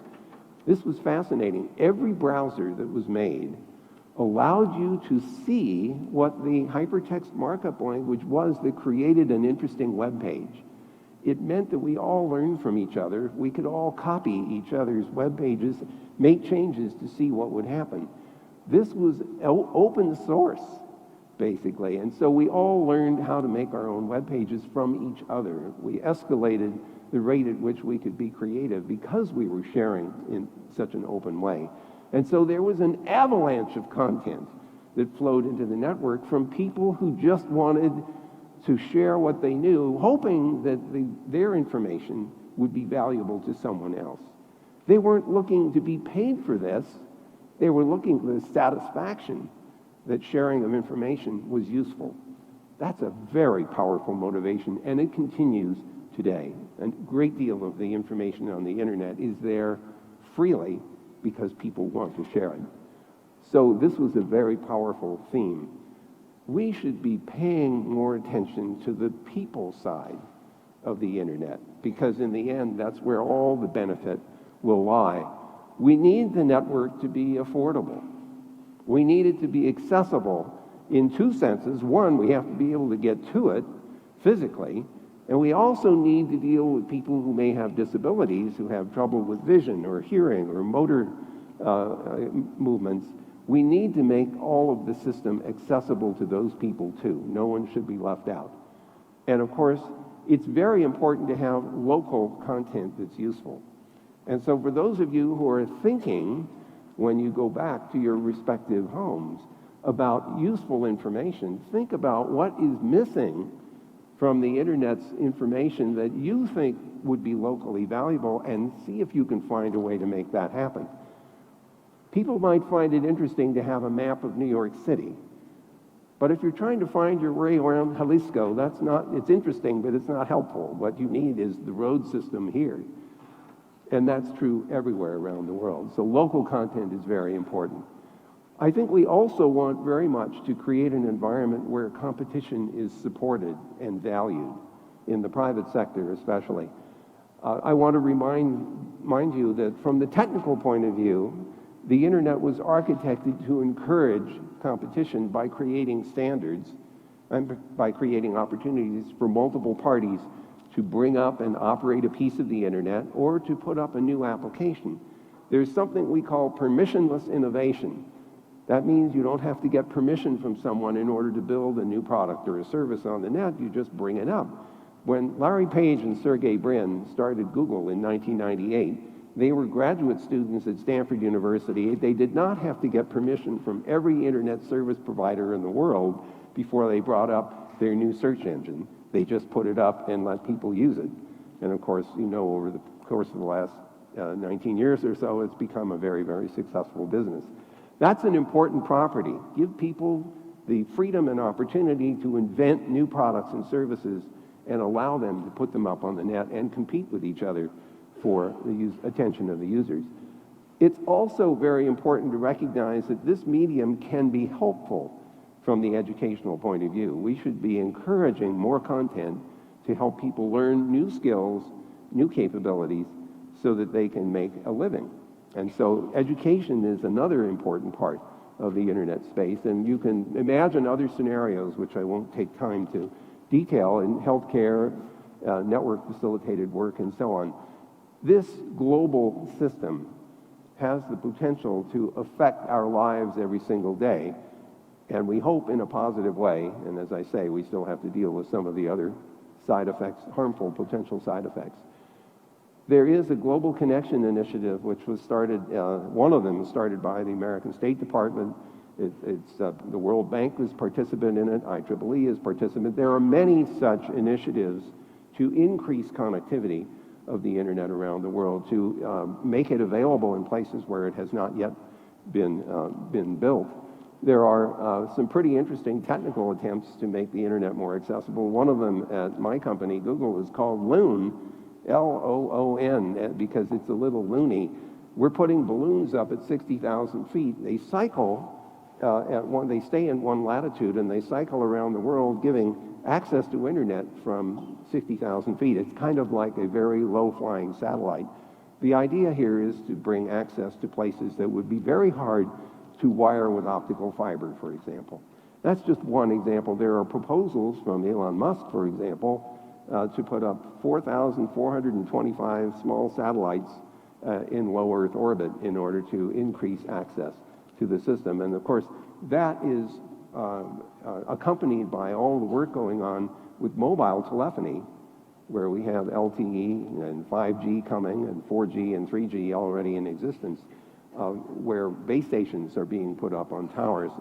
This was fascinating. Every browser that was made allowed you to see what the hypertext markup language was that created an interesting web page. It meant that we all learned from each other. We could all copy each other's web pages, make changes to see what would happen. This was open source, basically, and so we all learned how to make our own web pages from each other. We escalated the rate at which we could be creative because we were sharing in such an open way. And so there was an avalanche of content that flowed into the network from people who just wanted to share what they knew, hoping that their information would be valuable to someone else. They weren't looking to be paid for this. They were looking for the satisfaction that sharing of information was useful. That's a very powerful motivation, and it continues today. A great deal of the information on the internet is there freely because people want to share it. So this was a very powerful theme. We should be paying more attention to the people side of the internet, because in the end, that's where all the benefit will lie. We need the network to be affordable. We need it to be accessible in two senses. One, we have to be able to get to it physically, and we also need to deal with people who may have disabilities, who have trouble with vision or hearing or motor movements. We need to make all of the system accessible to those people too. No one should be left out. And of course, it's very important to have local content that's useful. And so for those of you who are thinking, when you go back to your respective homes, about useful information, think about what is missing from the internet's information that you think would be locally valuable, and see if you can find a way to make that happen. People might find it interesting to have a map of New York City, But if you're trying to find your way around Jalisco, it's interesting, but it's not helpful. What you need is the road system here. And that's true everywhere around the world. So local content is very important. I think we also want very much to create an environment where competition is supported and valued, in the private sector especially. I want to remind you that from the technical point of view, the internet was architected to encourage competition by creating standards and by creating opportunities for multiple parties to bring up and operate a piece of the internet or to put up a new application. There's something we call permissionless innovation. That means you don't have to get permission from someone in order to build a new product or a service on the net. You just bring it up. When Larry Page and Sergey Brin started Google in 1998, they were graduate students at Stanford University. They did not have to get permission from every internet service provider in the world before they brought up their new search engine. They just put it up and let people use it. And of course, you know, over the course of the last 19 years or so, it's become a very, very successful business. That's an important property. Give people the freedom and opportunity to invent new products and services and allow them to put them up on the net and compete with each other for the attention of the users. It's also very important to recognize that this medium can be helpful from the educational point of view. We should be encouraging more content to help people learn new skills, new capabilities, so that they can make a living. And so education is another important part of the internet space, and you can imagine other scenarios, which I won't take time to detail, in healthcare, network facilitated work, and so on. This global system has the potential to affect our lives every single day, and we hope in a positive way. And as I say, we still have to deal with some of the other side effects, harmful potential side effects. There is a Global Connection Initiative, which was started, one of them was started by the American State Department. The World Bank is participant in it, IEEE is participant. There are many such initiatives to increase connectivity of the internet around the world, to make it available in places where it has not yet been built. There are some pretty interesting technical attempts to make the internet more accessible. One of them at my company, Google, is called Loon, L-O-O-N, because it's a little loony. We're putting balloons up at 60,000 feet. They cycle they stay in one latitude and they cycle around the world, giving access to internet from 60,000 feet. It's kind of like a very low-flying satellite. The idea here is to bring access to places that would be very hard to wire with optical fiber, for example. That's just one example. There are proposals from Elon Musk, for example, to put up 4,425 small satellites in low Earth orbit in order to increase access to the system. And of course, that is accompanied by all the work going on with mobile telephony, where we have LTE and 5G coming and 4G and 3G already in existence, where base stations are being put up on towers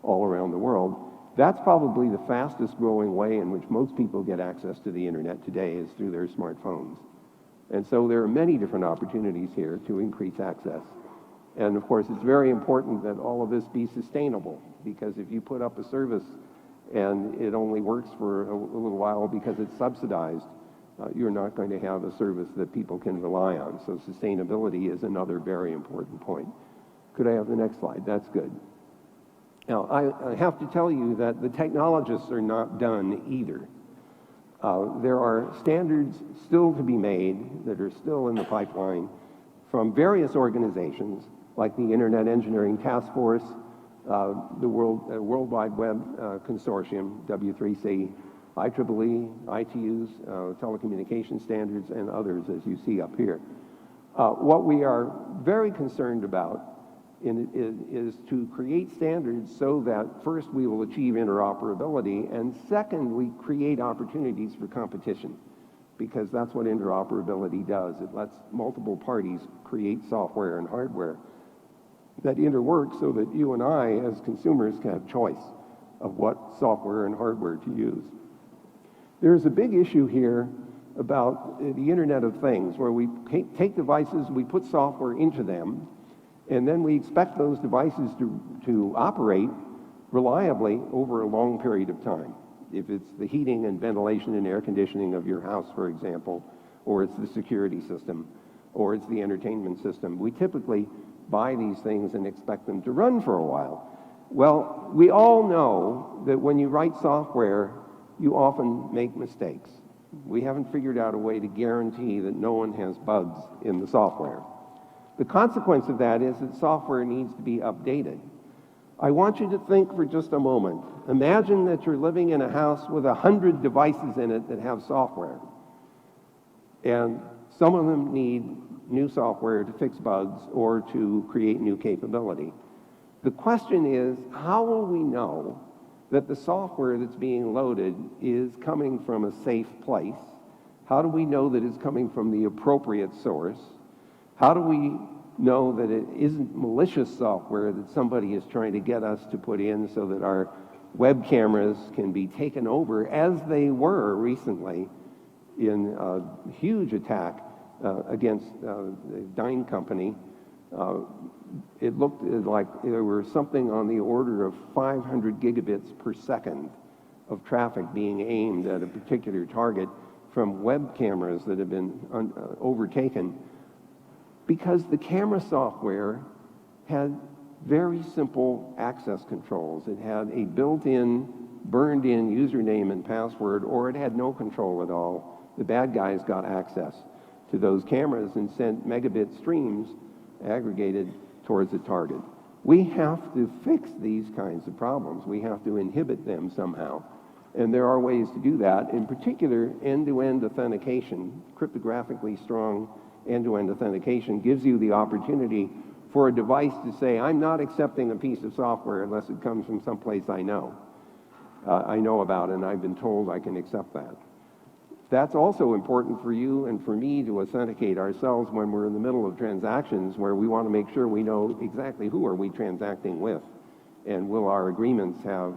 all around the world. That's probably the fastest growing way in which most people get access to the internet today, is through their smartphones. And so there are many different opportunities here to increase access. And of course, it's very important that all of this be sustainable, because if you put up a service and it only works for a little while because it's subsidized, you're not going to have a service that people can rely on. So sustainability is another very important point. Could I have the next slide? That's good. Now, I have to tell you that the technologists are not done either. There are standards still to be made that are still in the pipeline from various organizations, like the Internet Engineering Task Force, the World Wide Web Consortium, W3C, IEEE, ITU's telecommunication standards, and others, as you see up here. What we are very concerned about is to create standards so that first we will achieve interoperability, and second, we create opportunities for competition, because that's what interoperability does. It lets multiple parties create software and hardware that interwork so that you and I, as consumers, can have choice of what software and hardware to use. There's a big issue here about the Internet of Things, where we take devices, we put software into them, and then we expect those devices to operate reliably over a long period of time. If it's the heating and ventilation and air conditioning of your house, for example, or it's the security system, or it's the entertainment system, we typically buy these things and expect them to run for a while. Well, we all know that when you write software, you often make mistakes. We haven't figured out a way to guarantee that no one has bugs in the software. The consequence of that is that software needs to be updated. I want you to think for just a moment. Imagine that you're living in a house with 100 devices in it that have software. And some of them need new software to fix bugs or to create new capability. The question is, how will we know that the software that's being loaded is coming from a safe place? How do we know that it's coming from the appropriate source? How do we know that it isn't malicious software that somebody is trying to get us to put in so that our web cameras can be taken over, as they were recently in a huge attack against the Dine Company? It looked like there were something on the order of 500 gigabits per second of traffic being aimed at a particular target from web cameras that have been overtaken, because the camera software had very simple access controls. It had a built-in, burned-in username and password, or it had no control at all. The bad guys got access to those cameras and sent megabit streams aggregated towards the target. We have to fix these kinds of problems. We have to inhibit them somehow. And there are ways to do that. In particular, end-to-end authentication, cryptographically strong end-to-end authentication, gives you the opportunity for a device to say, I'm not accepting a piece of software unless it comes from someplace I know about, and I've been told I can accept that. That's also important for you and for me to authenticate ourselves when we're in the middle of transactions, where we want to make sure we know exactly who are we transacting with, and will our agreements have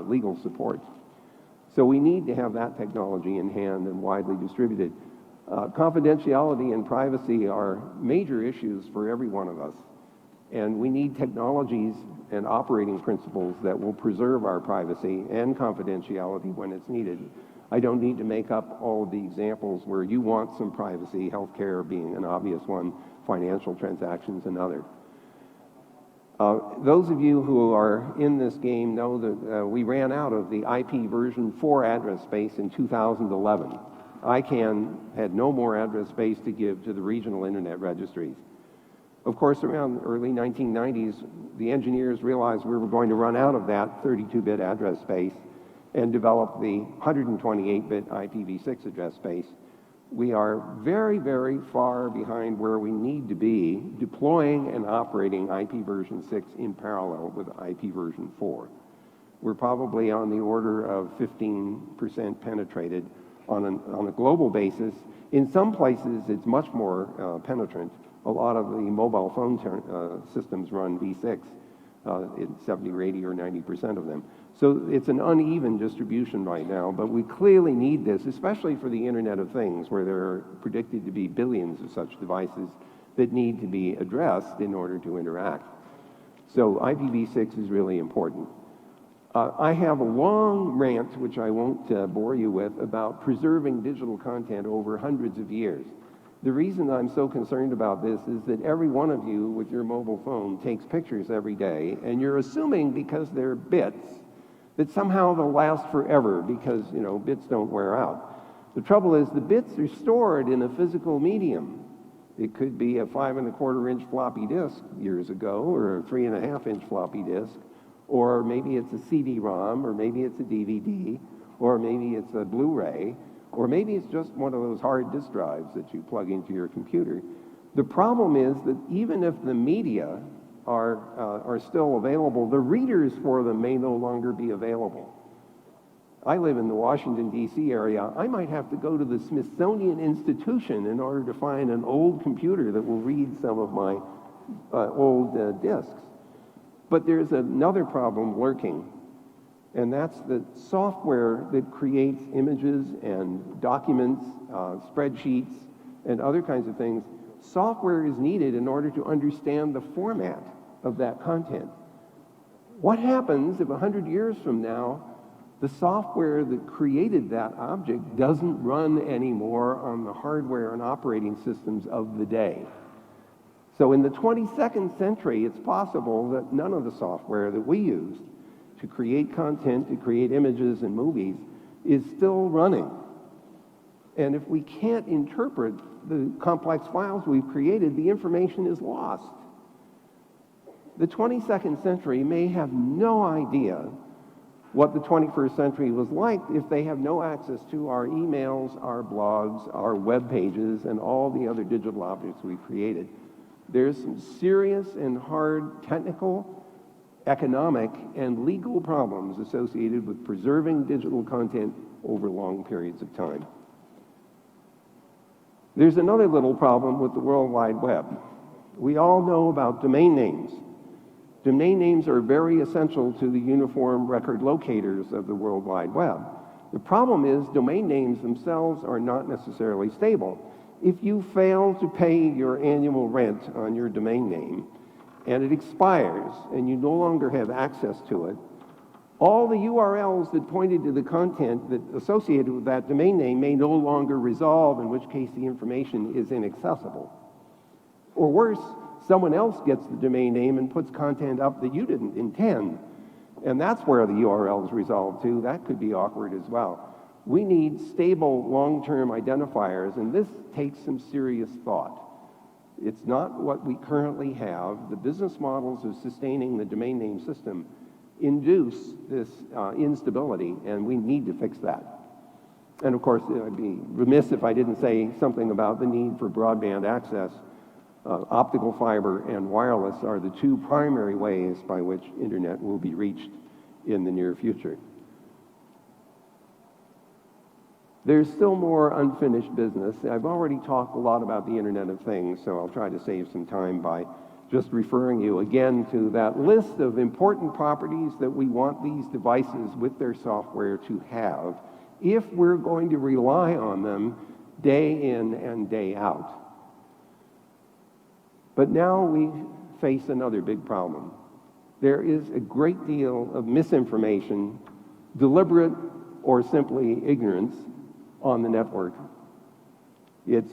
legal support. So we need to have that technology in hand and widely distributed. Confidentiality and privacy are major issues for every one of us, and we need technologies and operating principles that will preserve our privacy and confidentiality when it's needed. I don't need to make up all of the examples where you want some privacy, healthcare being an obvious one, financial transactions another. Those of you who are in this game know that we ran out of the IP version 4 address space in 2011. ICANN had no more address space to give to the regional internet registries. Of course, around the early 1990s, the engineers realized we were going to run out of that 32-bit address space and develop the 128-bit IPv6 address space. We are very, very far behind where we need to be deploying and operating IP version 6 in parallel with IP version 4. We're probably on the order of 15% penetrated on a global basis. In some places, it's much more penetrant. A lot of the mobile phone systems run V6, in 70 or 80 or 90% of them. So it's an uneven distribution right now, but we clearly need this, especially for the Internet of Things, where there are predicted to be billions of such devices that need to be addressed in order to interact. So IPv6 is really important. I have a long rant, which I won't bore you with, about preserving digital content over hundreds of years. The reason I'm so concerned about this is that every one of you with your mobile phone takes pictures every day, and you're assuming because they're bits that somehow they'll last forever because, you know, bits don't wear out. The trouble is the bits are stored in a physical medium. It could be a 5¼ inch floppy disk years ago, or a 3½ inch floppy disk, or maybe it's a CD-ROM, or maybe it's a DVD, or maybe it's a Blu-ray, or maybe it's just one of those hard disk drives that you plug into your computer. The problem is that even if the media are still available, the readers for them may no longer be available. I live in the Washington, D.C. area. I might have to go to the Smithsonian Institution in order to find an old computer that will read some of my old disks. But there's another problem lurking, and that's the software that creates images and documents, spreadsheets, and other kinds of things. Software is needed in order to understand the format of that content. What happens if 100 years from now, the software that created that object doesn't run anymore on the hardware and operating systems of the day? So in the 22nd century, it's possible that none of the software that we used to create content, to create images and movies, is still running. And if we can't interpret the complex files we've created, the information is lost. The 22nd century may have no idea what the 21st century was like if they have no access to our emails, our blogs, our web pages, and all the other digital objects we've created. There's some serious and hard technical, economic, and legal problems associated with preserving digital content over long periods of time. There's another little problem with the World Wide Web. We all know about domain names. Domain names are very essential to the uniform record locators of the World Wide Web. The problem is domain names themselves are not necessarily stable. If you fail to pay your annual rent on your domain name and it expires and you no longer have access to it, all the URLs that pointed to the content that associated with that domain name may no longer resolve, in which case the information is inaccessible. Or worse, someone else gets the domain name and puts content up that you didn't intend. And that's where the URL is resolved to. That could be awkward as well. We need stable long-term identifiers, and this takes some serious thought. It's not what we currently have. The business models of sustaining the domain name system induce this instability, and we need to fix that. And of course, I'd be remiss if I didn't say something about the need for broadband access. Optical fiber and wireless are the two primary ways by which internet will be reached in the near future. There's still more unfinished business. I've already talked a lot about the Internet of Things, so I'll try to save some time by just referring you again to that list of important properties that we want these devices with their software to have if we're going to rely on them day in and day out. But now we face another big problem. There is a great deal of misinformation, deliberate or simply ignorance, on the network. It's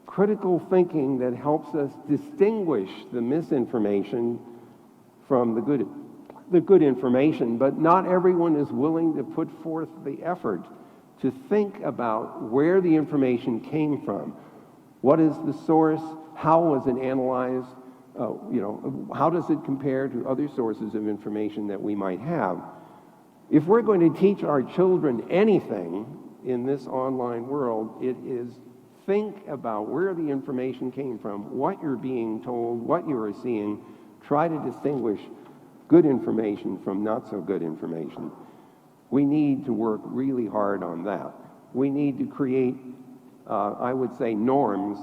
critical thinking that helps us distinguish the misinformation from the good information, but not everyone is willing to put forth the effort to think about where the information came from. What is the source? How was it analyzed? How does it compare to other sources of information that we might have? If we're going to teach our children anything in this online world, it is think about where the information came from, what you're being told, what you are seeing. Try to distinguish good information from not so good information. We need to work really hard on that. We need to create, I would say, norms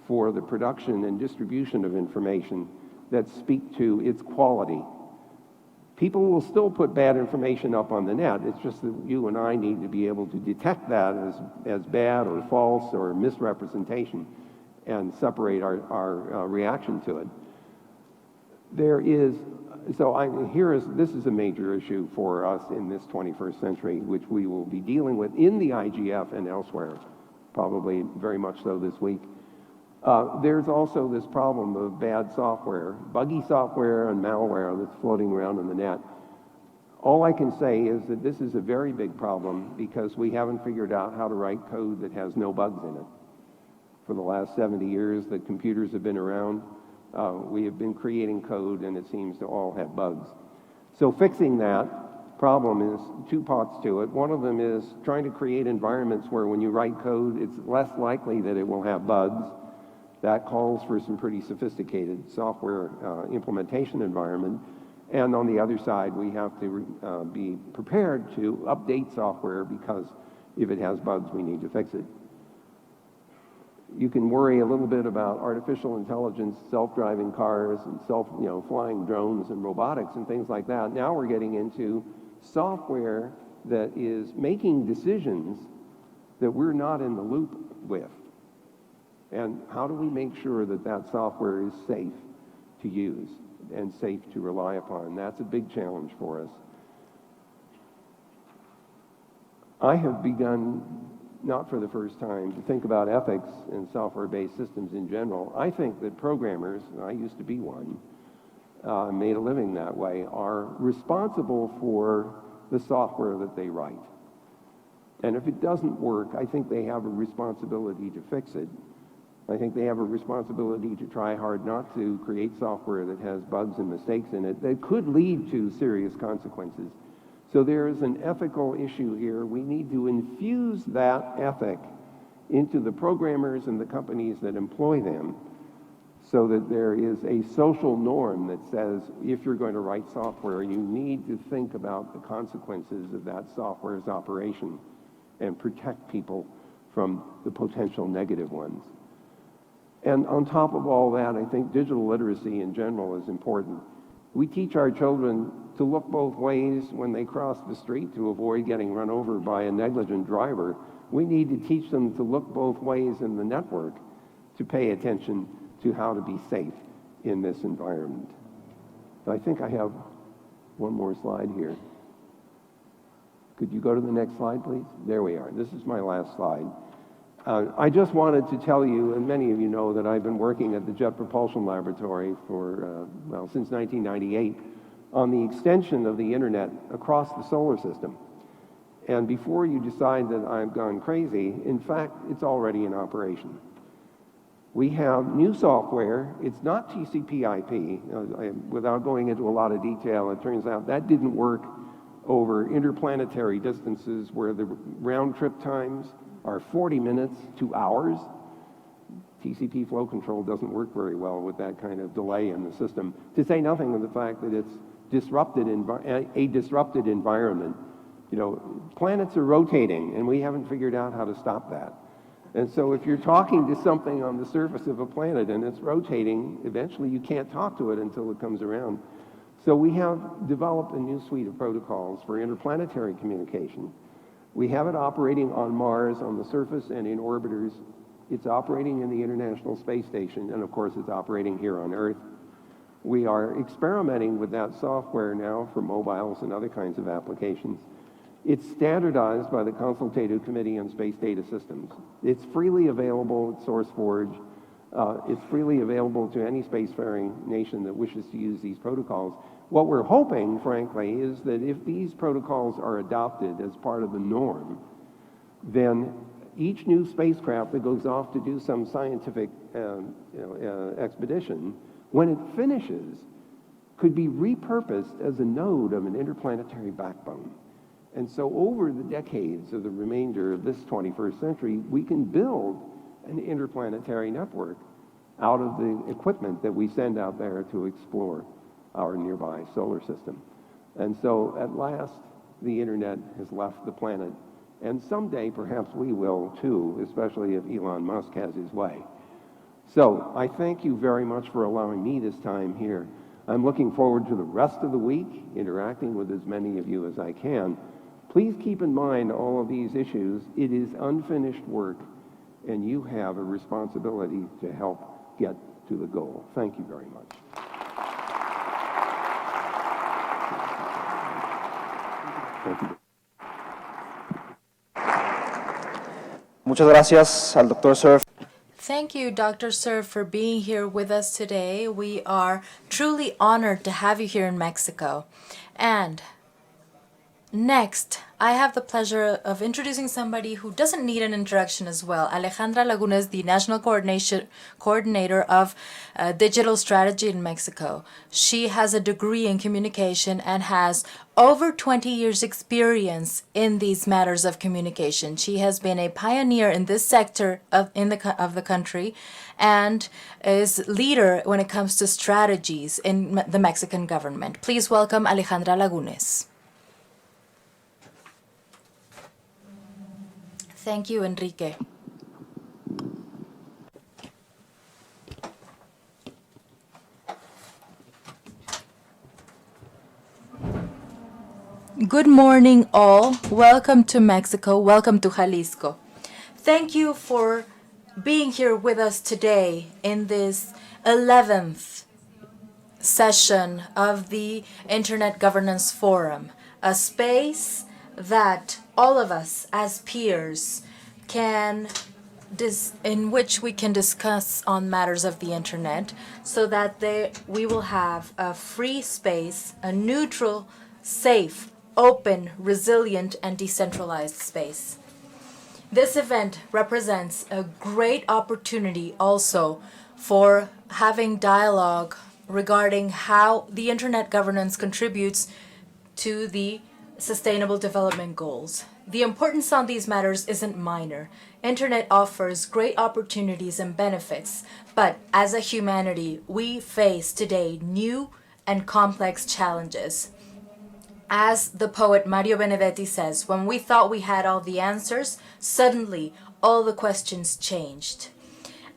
for the production and distribution of information that speak to its quality. People will still put bad information up on the net. It's just that you and I need to be able to detect that as bad or false or misrepresentation and separate our reaction to it. This is a major issue for us in this 21st century, which we will be dealing with in the IGF and elsewhere, probably very much so this week. There's also this problem of bad software, buggy software and malware that's floating around in the net. All I can say is that this is a very big problem because we haven't figured out how to write code that has no bugs in it. For the last 70 years that computers have been around, we have been creating code and it seems to all have bugs. So fixing that problem is two parts to it. One of them is trying to create environments where when you write code, it's less likely that it will have bugs. That calls for some pretty sophisticated software implementation environment. And on the other side, we have to be prepared to update software because if it has bugs, we need to fix it. You can worry a little bit about artificial intelligence, self-driving cars, and flying drones and robotics and things like that. Now we're getting into software that is making decisions that we're not in the loop with. And how do we make sure that that software is safe to use? and safe to rely upon. That's a big challenge for us. I have begun, not for the first time, to think about ethics in software-based systems in general. I think that programmers, and I used to be one, made a living that way, are responsible for the software that they write. And if it doesn't work, I think they have a responsibility to fix it. I think they have a responsibility to try hard not to create software that has bugs and mistakes in it that could lead to serious consequences. So there is an ethical issue here. We need to infuse that ethic into the programmers and the companies that employ them so that there is a social norm that says if you're going to write software, you need to think about the consequences of that software's operation and protect people from the potential negative ones. And on top of all that, I think digital literacy in general is important. We teach our children to look both ways when they cross the street to avoid getting run over by a negligent driver. We need to teach them to look both ways in the network to pay attention to how to be safe in this environment. I think I have one more slide here. Could you go to the next slide, please? There we are. This is my last slide. I just wanted to tell you, and many of you know that I've been working at the Jet Propulsion Laboratory for, since 1998 on the extension of the internet across the solar system. And before you decide that I've gone crazy, in fact, it's already in operation. We have new software. It's not TCP/IP. Without going into a lot of detail, it turns out that didn't work over interplanetary distances where the round trip times are 40 minutes to hours. TCP flow control doesn't work very well with that kind of delay in the system, to say nothing of the fact that it's a disrupted environment. You know, planets are rotating, and we haven't figured out how to stop that. And so if you're talking to something on the surface of a planet and it's rotating, eventually you can't talk to it until it comes around. So we have developed a new suite of protocols for interplanetary communication. We have it operating on Mars, on the surface, and in orbiters. It's operating in the International Space Station, and of course it's operating here on Earth. We are experimenting with that software now for mobiles and other kinds of applications. It's standardized by the Consultative Committee on Space Data Systems. It's freely available at SourceForge. It's freely available to any spacefaring nation that wishes to use these protocols. What we're hoping, frankly, is that if these protocols are adopted as part of the norm, then each new spacecraft that goes off to do some scientific expedition, when it finishes, could be repurposed as a node of an interplanetary backbone. And so over the decades of the remainder of this 21st century, we can build an interplanetary network out of the equipment that we send out there to explore our nearby solar system. And so at last, the internet has left the planet. And someday, perhaps we will too, especially if Elon Musk has his way. So I thank you very much for allowing me this time here. I'm looking forward to the rest of the week, interacting with as many of you as I can. Please keep in mind all of these issues. It is unfinished work, and you have a responsibility to help get to the goal. Thank you very much. Thank you. Muchas gracias al Dr. Sir. Thank you, Dr. Sir, for being here with us today. We are truly honored to have you here in Mexico. And next, I have the pleasure of introducing somebody who doesn't need an introduction as well. Alejandra Lagunes, the National Coordinator of Digital Strategy in Mexico. She has a degree in communication and has over 20 years experience in these matters of communication. She has been a pioneer in this sector of the country and is leader when it comes to strategies in the Mexican government. Please welcome Alejandra Lagunes. Thank you, Enrique. Good morning, all. Welcome to Mexico. Welcome to Jalisco. Thank you for being here with us today in this 11th session of the Internet Governance Forum, a space that all of us as peers can in which we can discuss on matters of the internet, so that we will have a free space, a neutral, safe, open, resilient, and decentralized space. This event represents a great opportunity also for having dialogue regarding how the internet governance contributes to the Sustainable Development Goals. The importance on these matters isn't minor. Internet offers great opportunities and benefits, but as a humanity, we face today new and complex challenges. As the poet Mario Benedetti says, when we thought we had all the answers, suddenly all the questions changed.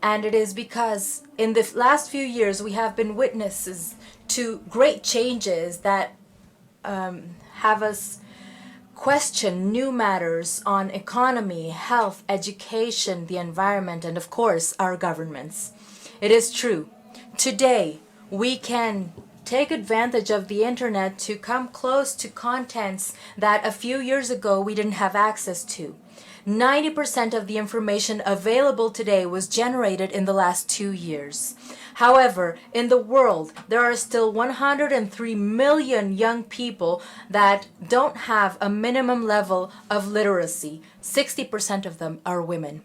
And it is because in the last few years we have been witnesses to great changes that have us question new matters on economy, health, education, the environment, and of course, our governments. It is true. Today, we can take advantage of the internet to come close to contents that a few years ago we didn't have access to. 90% of the information available today was generated in the last 2 years. However, in the world, there are still 103 million young people that don't have a minimum level of literacy. 60% of them are women.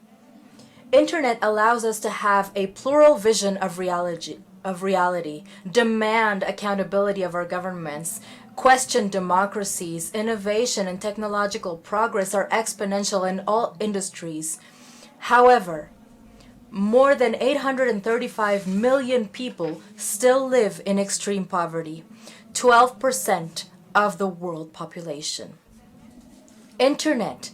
Internet allows us to have a plural vision of reality, demand accountability of our governments, question democracies. Innovation and technological progress are exponential in all industries. However, more than 835 million people still live in extreme poverty, 12% of the world population. Internet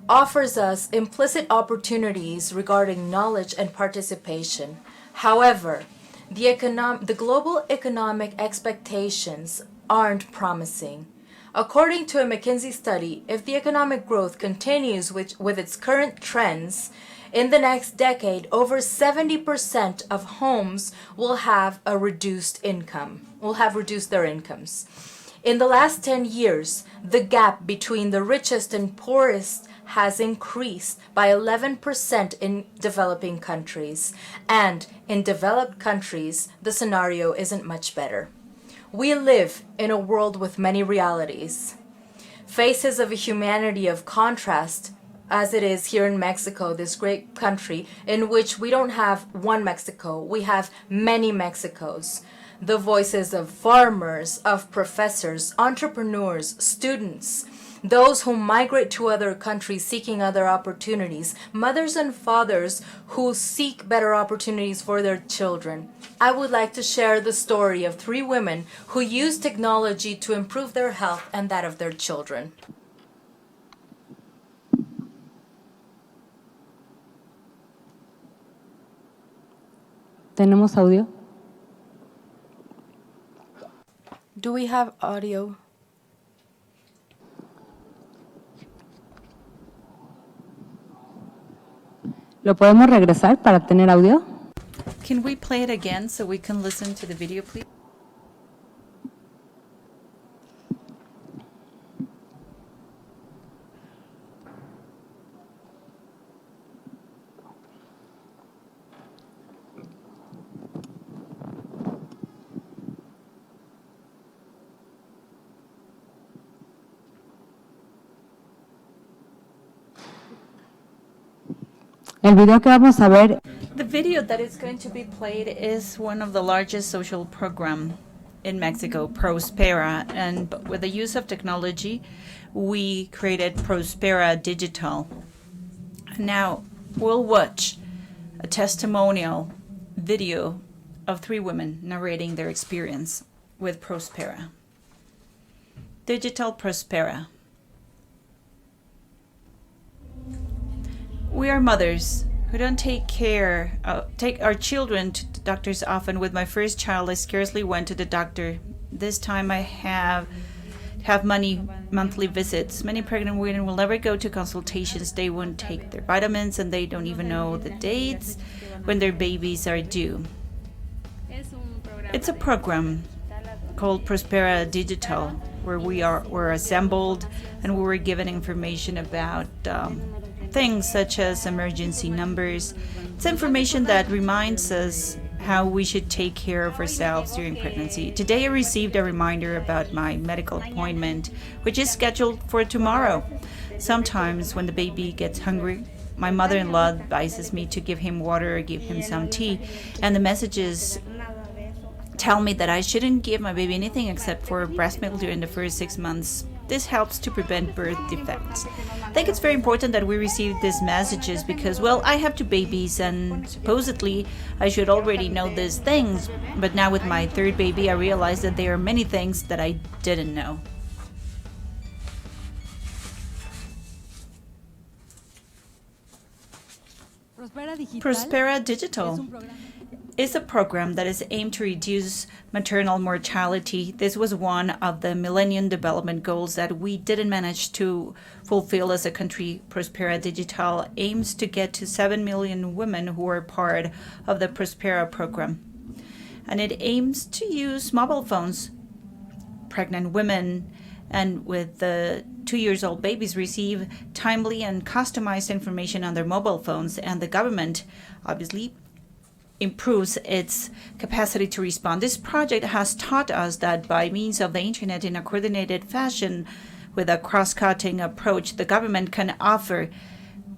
offers us implicit opportunities regarding knowledge and participation. However, the global economic expectations aren't promising. According to a McKinsey study, if the economic growth continues with its current trends, in the next decade, over 70% of homes will have reduced their incomes. In the last 10 years, the gap between the richest and poorest has increased by 11% in developing countries. And in developed countries, the scenario isn't much better. We live in a world with many realities. Faces of a humanity of contrast, as it is here in Mexico, this great country in which we don't have one Mexico, we have many Mexicos. The voices of farmers, of professors, entrepreneurs, students, those who migrate to other countries seeking other opportunities, mothers and fathers who seek better opportunities for their children. I would like to share the story of 3 women who use technology to improve their health and that of their children. ¿Tenemos audio? Do we have audio? ¿Lo podemos regresar para tener audio? Can we play it again so we can listen to the video, please? El video que vamos a ver. The video that is going to be played is one of the largest social program in Mexico, Prospera, and with the use of technology, we created Prospera Digital. Now, we'll watch a testimonial video of 3 women narrating their experience with Prospera. Digital Prospera. We are mothers who don't take our children to the doctors often. With my first child, I scarcely went to the doctor. This time I have monthly visits. Many pregnant women will never go to consultations. They won't take their vitamins, and they don't even know the dates when their babies are due. It's a program called Prospera Digital, where were assembled and we were given information about things such as emergency numbers. It's information that reminds us how we should take care of ourselves during pregnancy. Today I received a reminder about my medical appointment, which is scheduled for tomorrow. Sometimes when the baby gets hungry, my mother-in-law advises me to give him water or give him some tea, and the messages tell me that I shouldn't give my baby anything except for breast milk during the first 6 months. This helps to prevent birth defects. I think it's very important that we receive these messages because, well, I have 2 babies and supposedly I should already know these things. But now with my 3rd baby, I realize that there are many things that I didn't know. Prospera Digital is a program that is aimed to reduce maternal mortality. This was one of the Millennium Development Goals that we didn't manage to fulfill as a country. Prospera Digital aims to get to 7 million women who are part of the Prospera program. And it aims to use mobile phones. Pregnant women and with the 2-year-old babies receive timely and customized information on their mobile phones, and the government obviously improves its capacity to respond. This project has taught us that by means of the internet in a coordinated fashion with a cross-cutting approach, the government can offer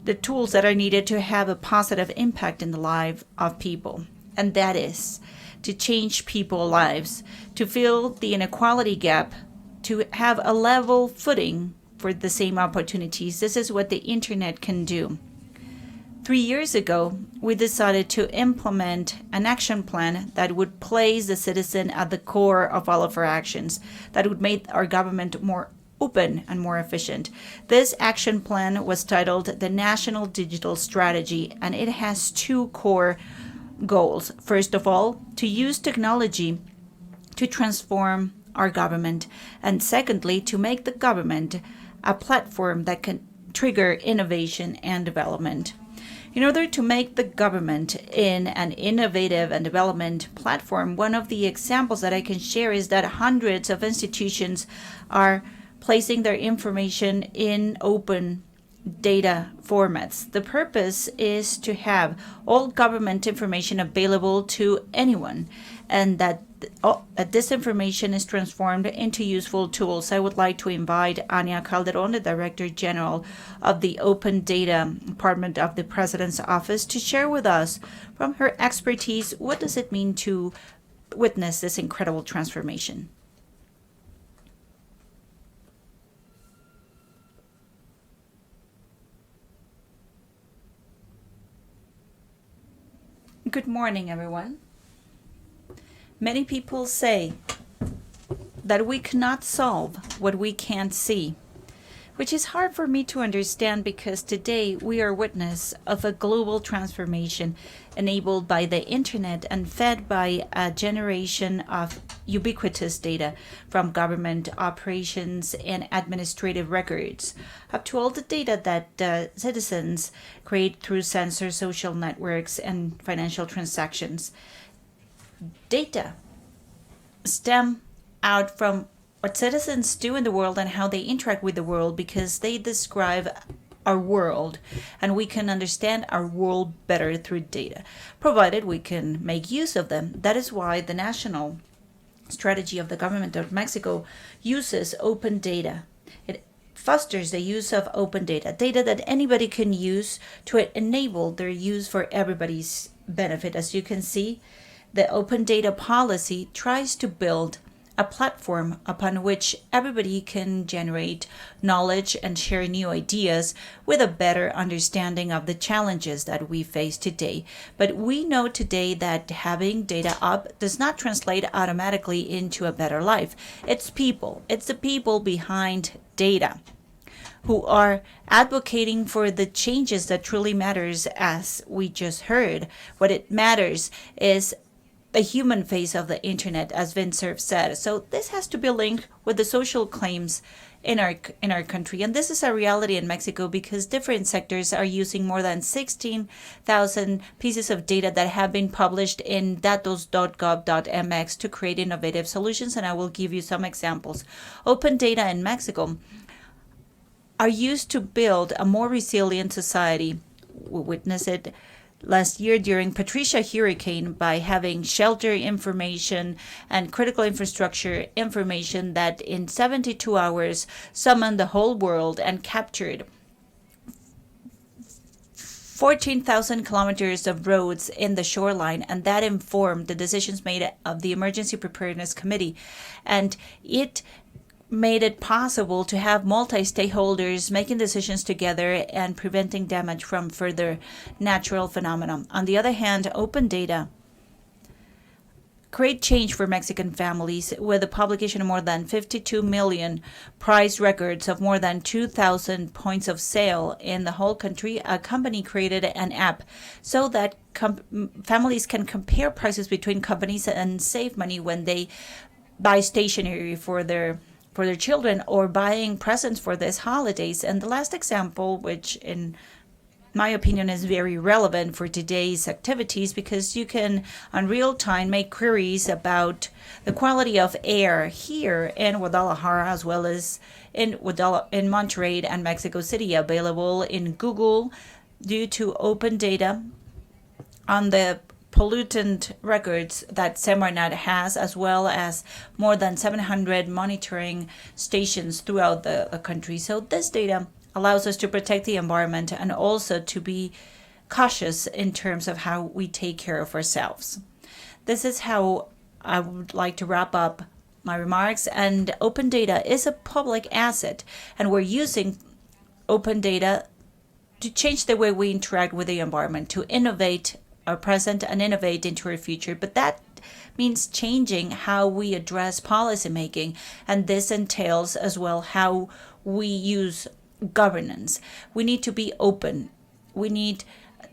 the tools that are needed to have a positive impact in the life of people. And that is to change people's lives, to fill the inequality gap, to have a level footing for the same opportunities. This is what the internet can do. 3 years ago, we decided to implement an action plan that would place the citizen at the core of all of our actions, that would make our government more open and more efficient. This action plan was titled the National Digital Strategy, and it has 2 core goals. First of all, to use technology to transform our government, and secondly, to make the government a platform that can trigger innovation and development. In order to make the government in an innovative and development platform, one of the examples that I can share is that hundreds of institutions are placing their information in open data formats. The purpose is to have all government information available to anyone, and that this information is transformed into useful tools. I would like to invite Ania Calderon, the Director General of the Open Data Department of the President's Office, to share with us from her expertise what does it mean to witness this incredible transformation. Good morning, everyone. Many people say that we cannot solve what we can't see, which is hard for me to understand because today we are witness of a global transformation enabled by the internet and fed by a generation of ubiquitous data from government operations and administrative records up to all the data that citizens create through sensor social networks and financial transactions. Data stem out from what citizens do in the world and how they interact with the world, because they describe our world and we can understand our world better through data, provided we can make use of them. That is why the national strategy of the government of Mexico uses open data. It fosters the use of open data that anybody can use to enable their use for everybody's benefit. As you can see, the open data policy tries to build a platform upon which everybody can generate knowledge and share new ideas with a better understanding of the challenges that we face today. But we know today that having data up does not translate automatically into a better life. It's the people behind data who are advocating for the changes that truly matters, as we just heard. What it matters is the human face of the internet, as Vince said. So this has to be linked with the social claims in our country. And this is a reality in Mexico because different sectors are using more than 16,000 pieces of data that have been published in datos.gov.mx to create innovative solutions. And I will give you some examples. Open data in Mexico are used to build a more resilient society. We witnessed it last year during Patricia hurricane by having shelter information and critical infrastructure information that in 72 hours summoned the whole world and captured 14,000 kilometers of roads in the shoreline, and that informed the decisions made of the Emergency Preparedness Committee. And it made it possible to have multi-stakeholders making decisions together and preventing damage from further natural phenomena. On the other hand, open data create change for Mexican families with the publication of more than 52 million price records of more than 2,000 points of sale in the whole country. A company created an app so that families can compare prices between companies and save money when they buy stationery for their children or buying presents for these holidays. And the last example, which in my opinion is very relevant for today's activities, because you can on real time make queries about the quality of air here in Guadalajara as well as in Monterrey and Mexico City, available in Google due to open data on the pollutant records that Semarnat has, as well as more than 700 monitoring stations throughout the country. So this data allows us to protect the environment and also to be cautious in terms of how we take care of ourselves. This is how I would like to wrap up my remarks. And open data is a public asset, and we're using open data to change the way we interact with the environment, to innovate our present and innovate into our future. But that means changing how we address policymaking, and this entails as well how we use governance. We need to be open. We need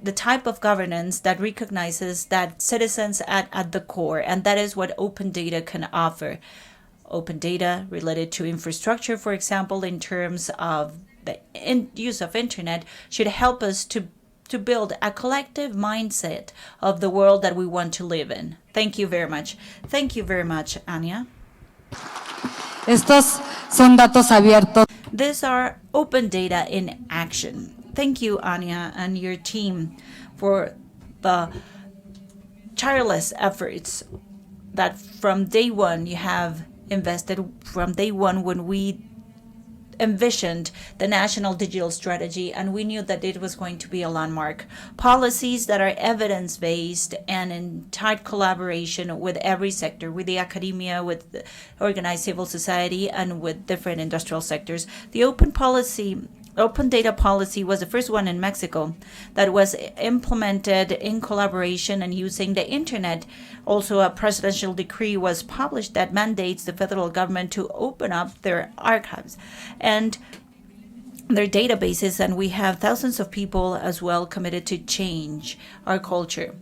the type of governance that recognizes that citizens at the core, and that is what open data can offer. Open data related to infrastructure, for example, in terms of the use of internet, should help us to build a collective mindset of the world that we want to live in. Thank you very much. Thank you very much, Anya. Estos son datos abiertos. These are open data in action. Thank you, Anya, and your team for the tireless efforts that from day one you have invested, from day one when we envisioned the national digital strategy, and we knew that it was going to be a landmark. Policies that are evidence-based and in tight collaboration with every sector, with the academia, with the organized civil society, and with different industrial sectors. The open data policy was the first one in Mexico that was implemented in collaboration and using the internet. Also, a presidential decree was published that mandates the federal government to open up their archives and their databases, and we have thousands of people as well committed to change our culture.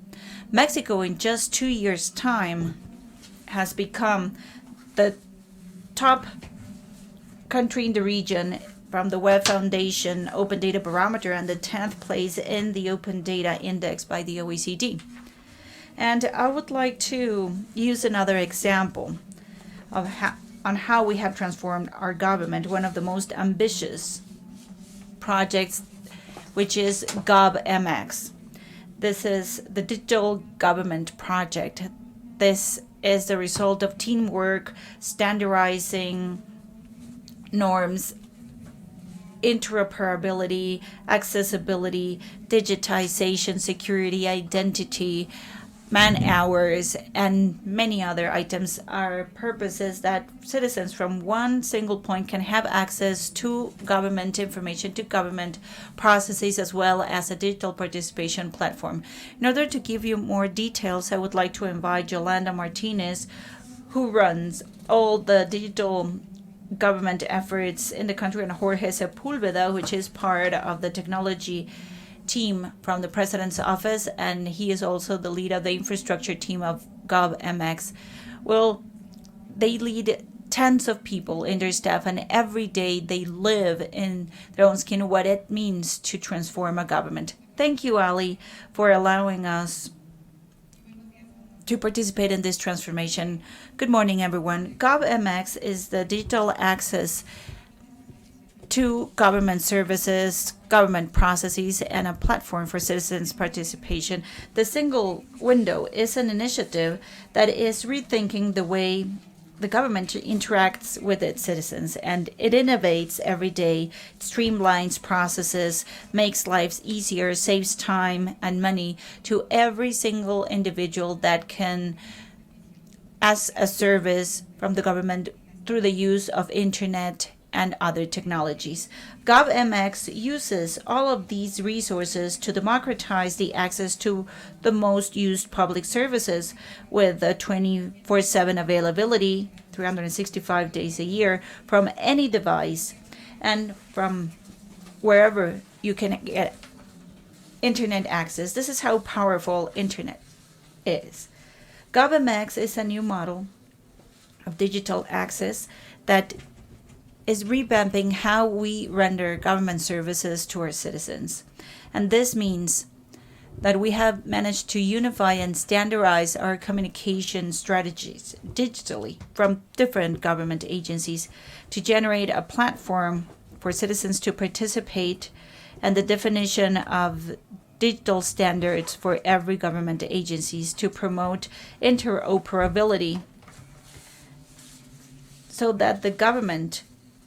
Mexico, in just 2 years' time, has become the top country in the region from the Web Foundation Open Data Barometer and the 10th place in the Open Data Index by the OECD. And I would like to use another example of how we have transformed our government, one of the most ambitious projects, which is GovMX. This is the digital government project. This is the result of teamwork, standardizing norms, interoperability, accessibility, digitization, security, identity, man hours, and many other items are purposes that citizens from one single point can have access to government information, to government processes, as well as a digital participation platform. In order to give you more details, I would like to invite Yolanda Martinez, who runs all the digital government efforts in the country, and Jorge Sepulveda, which is part of the technology team from the President's office, and he is also the lead of the infrastructure team of GovMX. Well, they lead tens of people in their staff, and every day they live in their own skin what it means to transform a government. Thank you, Ali, for allowing us to participate in this transformation. Good morning, everyone. GovMX is the digital access to government services, government processes, and a platform for citizens' participation. The single window is an initiative that is rethinking the way the government interacts with its citizens, and it innovates every day, streamlines processes, makes lives easier, saves time and money to every single individual that can ask a service from the government through the use of internet and other technologies. GovMX uses all of these resources to democratize the access to the most used public services with a 24/7 availability, 365 days a year, from any device and from wherever you can get internet access. This is how powerful internet is. GovMX is a new model of digital access that is revamping how we render government services to our citizens. And this means that we have managed to unify and standardize our communication strategies digitally from different government agencies to generate a platform for citizens to participate and the definition of digital standards for every government agencies to promote interoperability so that the government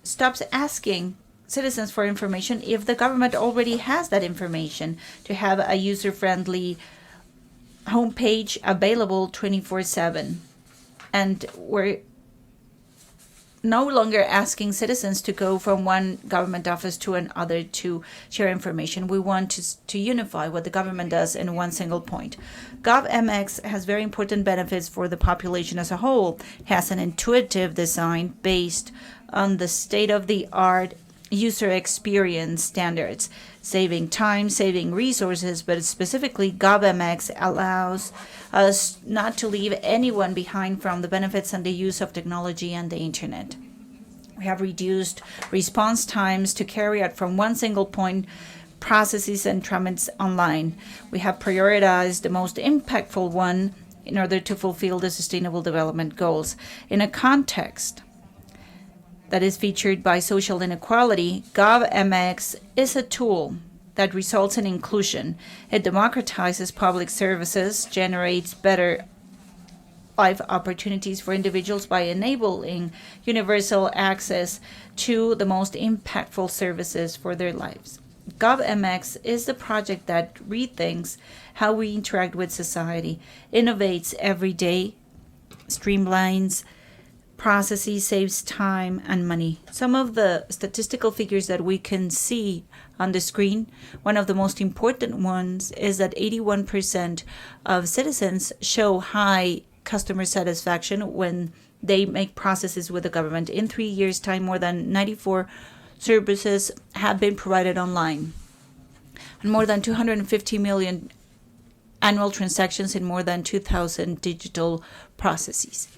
stops asking citizens for information if the government already has that information, to have a user-friendly homepage available 24/7. And we're no longer asking citizens to go from one government office to another to share information. We want to unify what the government does in one single point. GovMX has very important benefits for the population as a whole. It has an intuitive design based on the state-of-the-art user experience standards, saving time, saving resources, but specifically GovMX allows us not to leave anyone behind from the benefits and the use of technology and the internet. We have reduced response times to carry out from one single point processes and tramites online. We have prioritized the most impactful one in order to fulfill the Sustainable Development Goals. In a context that is featured by social inequality, GovMX is a tool that results in inclusion. It democratizes public services, generates better life opportunities for individuals by enabling universal access to the most impactful services for their lives. GovMX is the project that rethinks how we interact with society, innovates every day, streamlines processes, saves time and money. Some of the statistical figures that we can see on the screen, one of the most important ones is that 81% of citizens show high customer satisfaction when they make processes with the government. In 3 years' time, more than 94 services have been provided online, and more than 250 million annual transactions in more than 2,000 digital processes.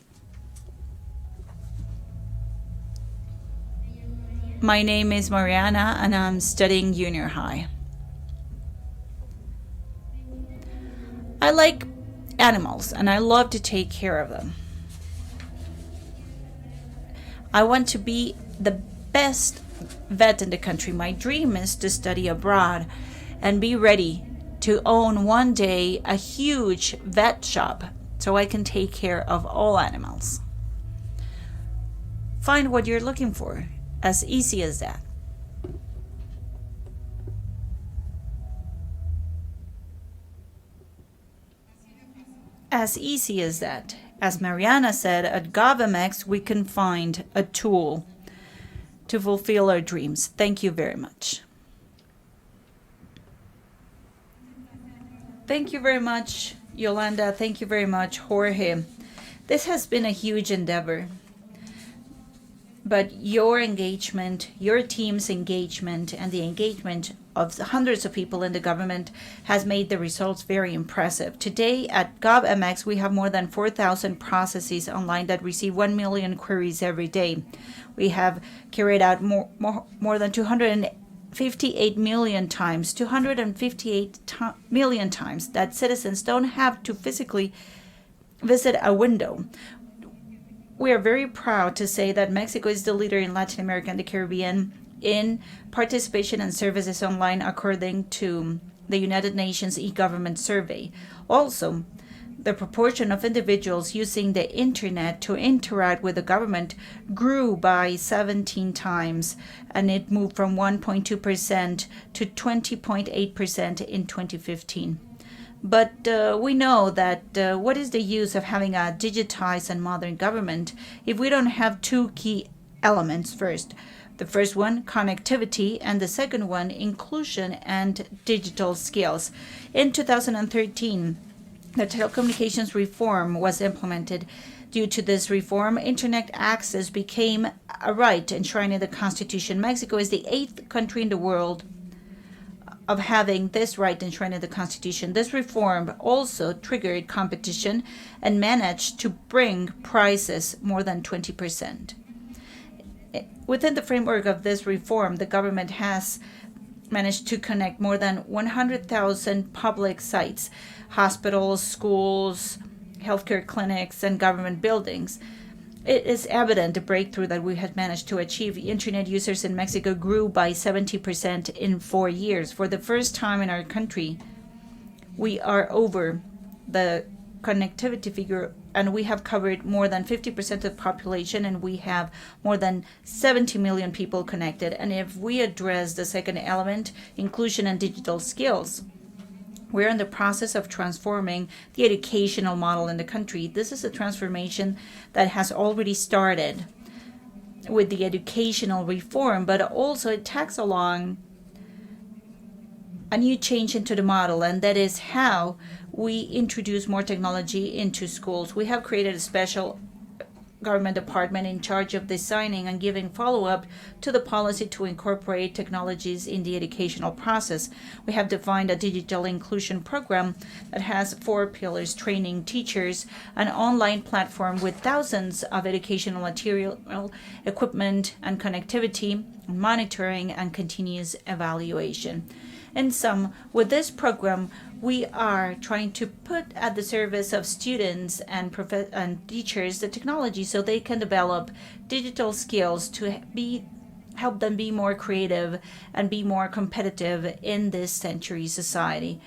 My name is Mariana, and I'm studying junior high. I like animals, and I love to take care of them. I want to be the best vet in the country. My dream is to study abroad and be ready to own one day a huge vet shop so I can take care of all animals. Find what you're looking for. As easy as that. As easy as that. As Mariana said, at GovMX we can find a tool to fulfill our dreams. Thank you very much. Thank you very much, Yolanda. Thank you very much, Jorge. This has been a huge endeavor. But your engagement, your team's engagement, and the engagement of hundreds of people in the government has made the results very impressive. Today at GovMX, we have more than 4,000 processes online that receive 1 million queries every day. We have carried out more than 258 million times that citizens don't have to physically visit a window. We are very proud to say that Mexico is the leader in Latin America and the Caribbean in participation and services online, according to the United Nations e-government survey. Also, the proportion of individuals using the internet to interact with the government grew by 17 times, and it moved from 1.2% to 20.8% in 2015. But we know that what is the use of having a digitized and modern government if we don't have two key elements first? The first one, connectivity, and the second one, inclusion and digital skills. In 2013, the telecommunications reform was implemented. Due to this reform, internet access became a right enshrined in the Constitution. Mexico is the 8th country in the world of having this right enshrined in the Constitution. This reform also triggered competition and managed to bring prices more than 20%. Within the framework of this reform, the government has managed to connect more than 100,000 public sites, hospitals, schools, healthcare clinics, and government buildings. It is evident the breakthrough that we have managed to achieve. Internet users in Mexico grew by 70% in 4 years. For the first time in our country, we are over the connectivity figure, and we have covered more than 50% of the population, and we have more than 70 million people connected. And if we address the second element, inclusion and digital skills, we're in the process of transforming the educational model in the country. This is a transformation that has already started with the educational reform, but also it tags along a new change into the model, and that is how we introduce more technology into schools. We have created a special government department in charge of designing and giving follow-up to the policy to incorporate technologies in the educational process. We have defined a digital inclusion program that has 4 pillars: training teachers, an online platform with thousands of educational material, equipment and connectivity, monitoring, and continuous evaluation. In sum, with this program, we are trying to put at the service of students and teachers the technology so they can develop digital skills to help them be more creative and be more competitive in this century society.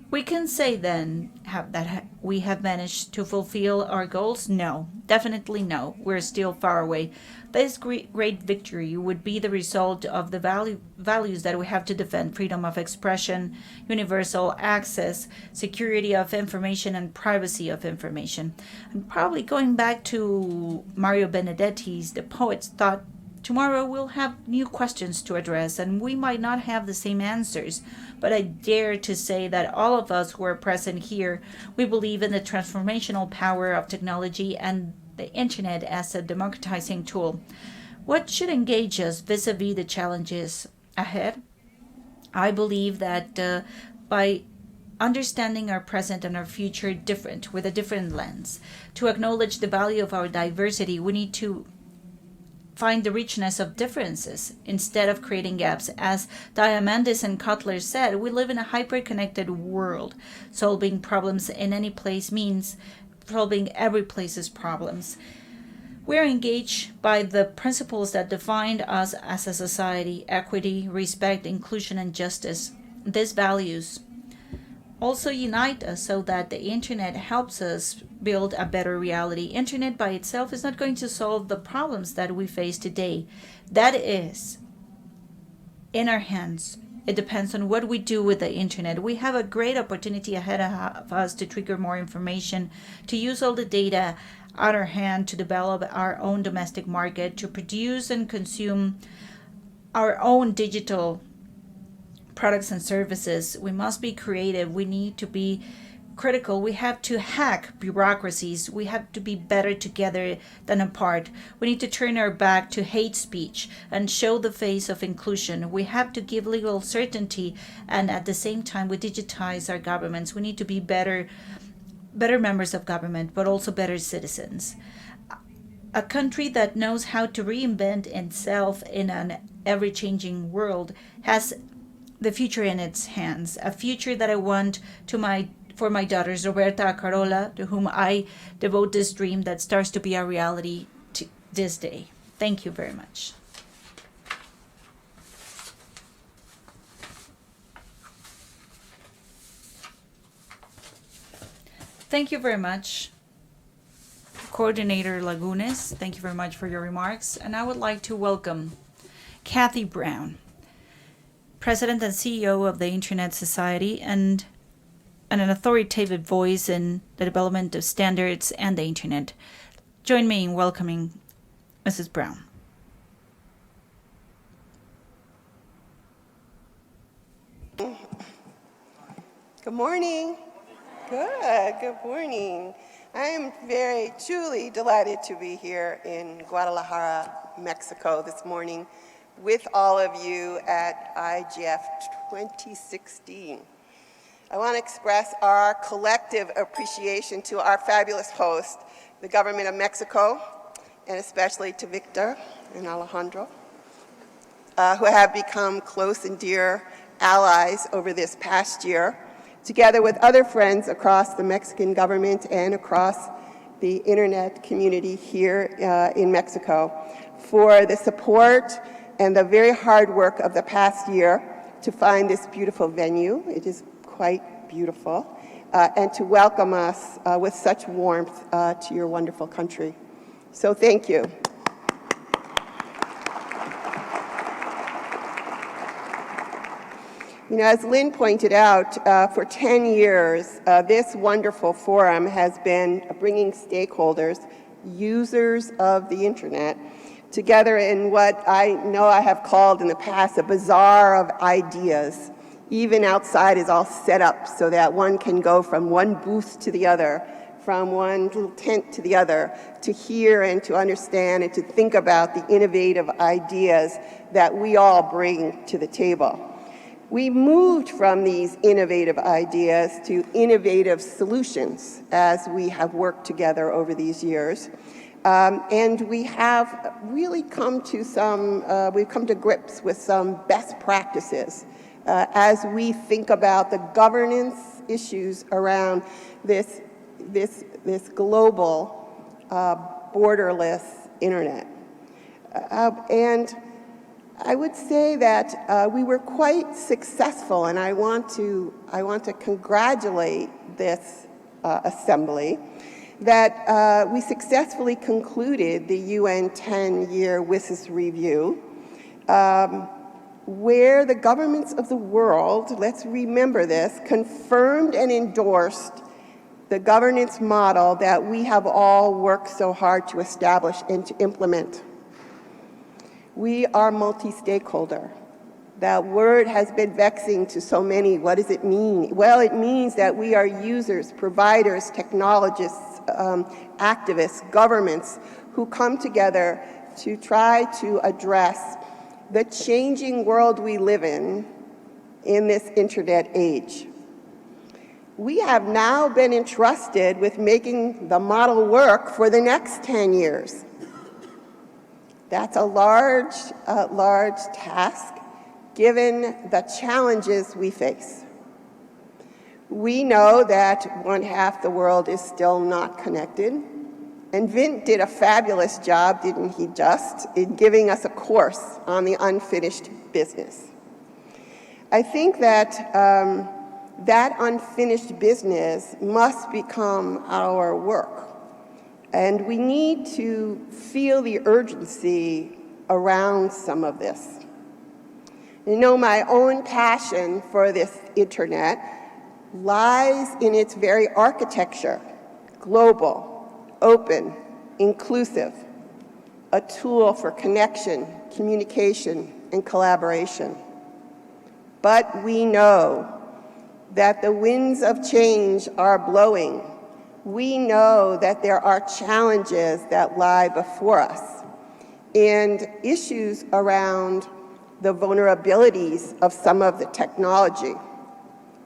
We can say then that we have managed to fulfill our goals? No, definitely no. We're still far away. This great victory would be the result of the values that we have to defend: freedom of expression, universal access, security of information, and privacy of information. And probably going back to Mario Benedetti's, the poet's thought, tomorrow we'll have new questions to address, and we might not have the same answers. But I dare to say that all of us who are present here, we believe in the transformational power of technology and the internet as a democratizing tool. What should engage us vis-a-vis the challenges ahead? I believe that by understanding our present and our future with a different lens, to acknowledge the value of our diversity, we need to find the richness of differences instead of creating gaps. As Diamandis and Cutler said, we live in a hyper-connected world. Solving problems in any place means solving every place's problems. We're engaged by the principles that define us as a society: equity, respect, inclusion, and justice. These values also unite us so that the internet helps us build a better reality. Internet by itself is not going to solve the problems that we face today. That is in our hands. It depends on what we do with the internet. We have a great opportunity ahead of us to trigger more information, to use all the data at our hand to develop our own domestic market, to produce and consume our own digital products and services. We must be creative. We need to be critical. We have to hack bureaucracies. We have to be better together than apart. We need to turn our back to hate speech and show the face of inclusion. We have to give legal certainty, and at the same time, we digitize our governments. We need to be better members of government, but also better citizens. A country that knows how to reinvent itself in an ever-changing world has the future in its hands, a future that I want for my daughters, Roberta, Carola, to whom I devote this dream that starts to be a reality to this day. Thank you very much. Thank you very much, Coordinator Lagunes. Thank you very much for your remarks. And I would like to welcome Kathy Brown, President and CEO of the Internet Society and an authoritative voice in the development of standards and the Internet. Join me in welcoming Mrs. Brown. Good morning. Good morning. I am truly delighted to be here in Guadalajara, Mexico this morning with all of you at IGF 2016. I want to express our collective appreciation to our fabulous host, the government of Mexico, and especially to Victor and Alejandro, who have become close and dear allies over this past year, together with other friends across the Mexican government and across the internet community here in Mexico, for the support and the very hard work of the past year to find this beautiful venue. It is quite beautiful, and to welcome us with such warmth to your wonderful country. So thank you. You know, as Lynn pointed out, for 10 years, this wonderful forum has been bringing stakeholders, users of the internet, together in what I know I have called in the past a bazaar of ideas. Even outside is all set up so that one can go from one booth to the other, from one little tent to the other, to hear and to understand and to think about the innovative ideas that we all bring to the table. We moved from these innovative ideas to innovative solutions as we have worked together over these years. And we have really come to grips with some best practices as we think about the governance issues around this global borderless internet. And I would say that we were quite successful, and I want to congratulate this assembly that we successfully concluded the UN 10-year WSIS review, where the governments of the world, let's remember this, confirmed and endorsed the governance model that we have all worked so hard to establish and to implement. We are multi-stakeholder. That word has been vexing to so many. What does it mean? Well, it means that we are users, providers, technologists, activists, governments who come together to try to address the changing world we live in this internet age. We have now been entrusted with making the model work for the next 10 years. That's a large task given the challenges we face. We know that one half the world is still not connected, and Vint did a fabulous job, didn't he just, in giving us a course on the unfinished business. I think that that unfinished business must become our work, and we need to feel the urgency around some of this. You know, my own passion for this internet lies in its very architecture, global, open, inclusive, a tool for connection, communication, and collaboration. But we know that the winds of change are blowing. We know that there are challenges that lie before us and issues around the vulnerabilities of some of the technology,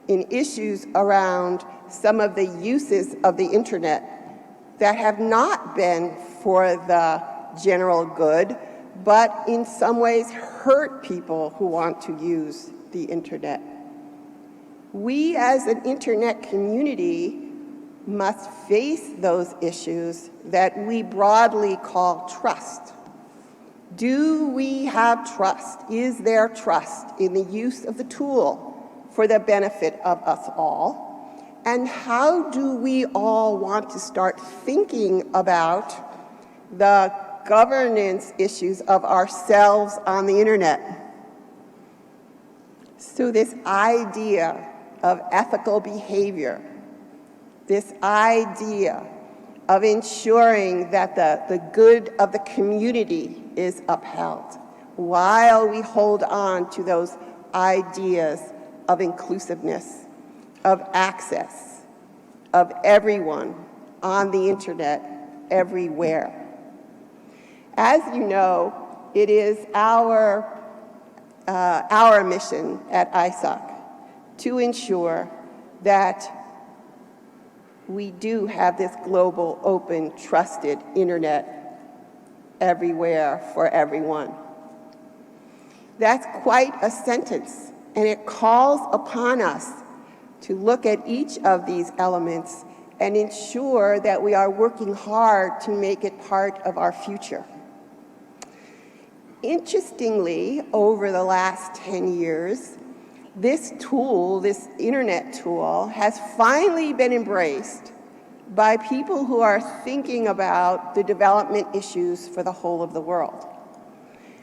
in issues around some of the uses of the internet that have not been for the general good, but in some ways hurt people who want to use the internet. We as an internet community must face those issues that we broadly call trust. Do we have trust? Is there trust in the use of the tool for the benefit of us all? And how do we all want to start thinking about the governance issues of ourselves on the internet? So this idea of ethical behavior, this idea of ensuring that the good of the community is upheld while we hold on to those ideas of inclusiveness, of access, of everyone on the internet, everywhere. As you know, it is our mission at ISOC to ensure that we do have this global, open, trusted internet everywhere for everyone. That's quite a sentence, and it calls upon us to look at each of these elements and ensure that we are working hard to make it part of our future. Interestingly, over the last 10 years, this tool, this internet tool, has finally been embraced by people who are thinking about the development issues for the whole of the world.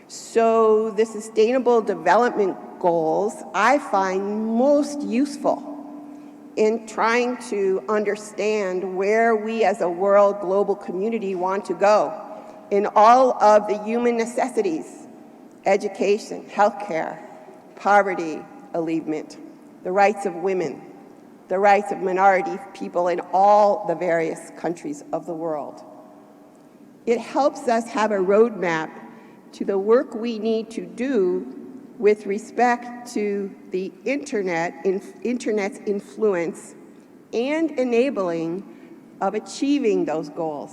So the Sustainable Development Goals I find most useful in trying to understand where we as a world global community want to go in all of the human necessities: education, healthcare, poverty alleviation, the rights of women, the rights of minority people in all the various countries of the world. It helps us have a roadmap to the work we need to do with respect to the internet's influence and enabling of achieving those goals.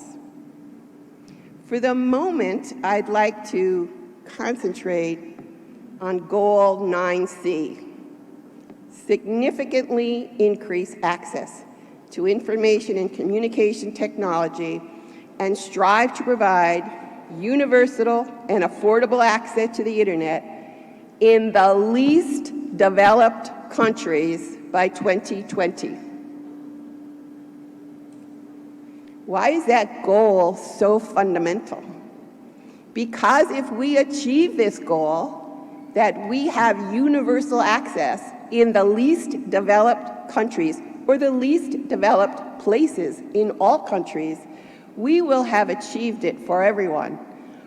For the moment, I'd like to concentrate on Goal 9C. Significantly increase access to information and communication technology and strive to provide universal and affordable access to the internet in the least developed countries by 2020. Why is that goal so fundamental? Because if we achieve this goal, that we have universal access in the least developed countries or the least developed places in all countries, we will have achieved it for everyone.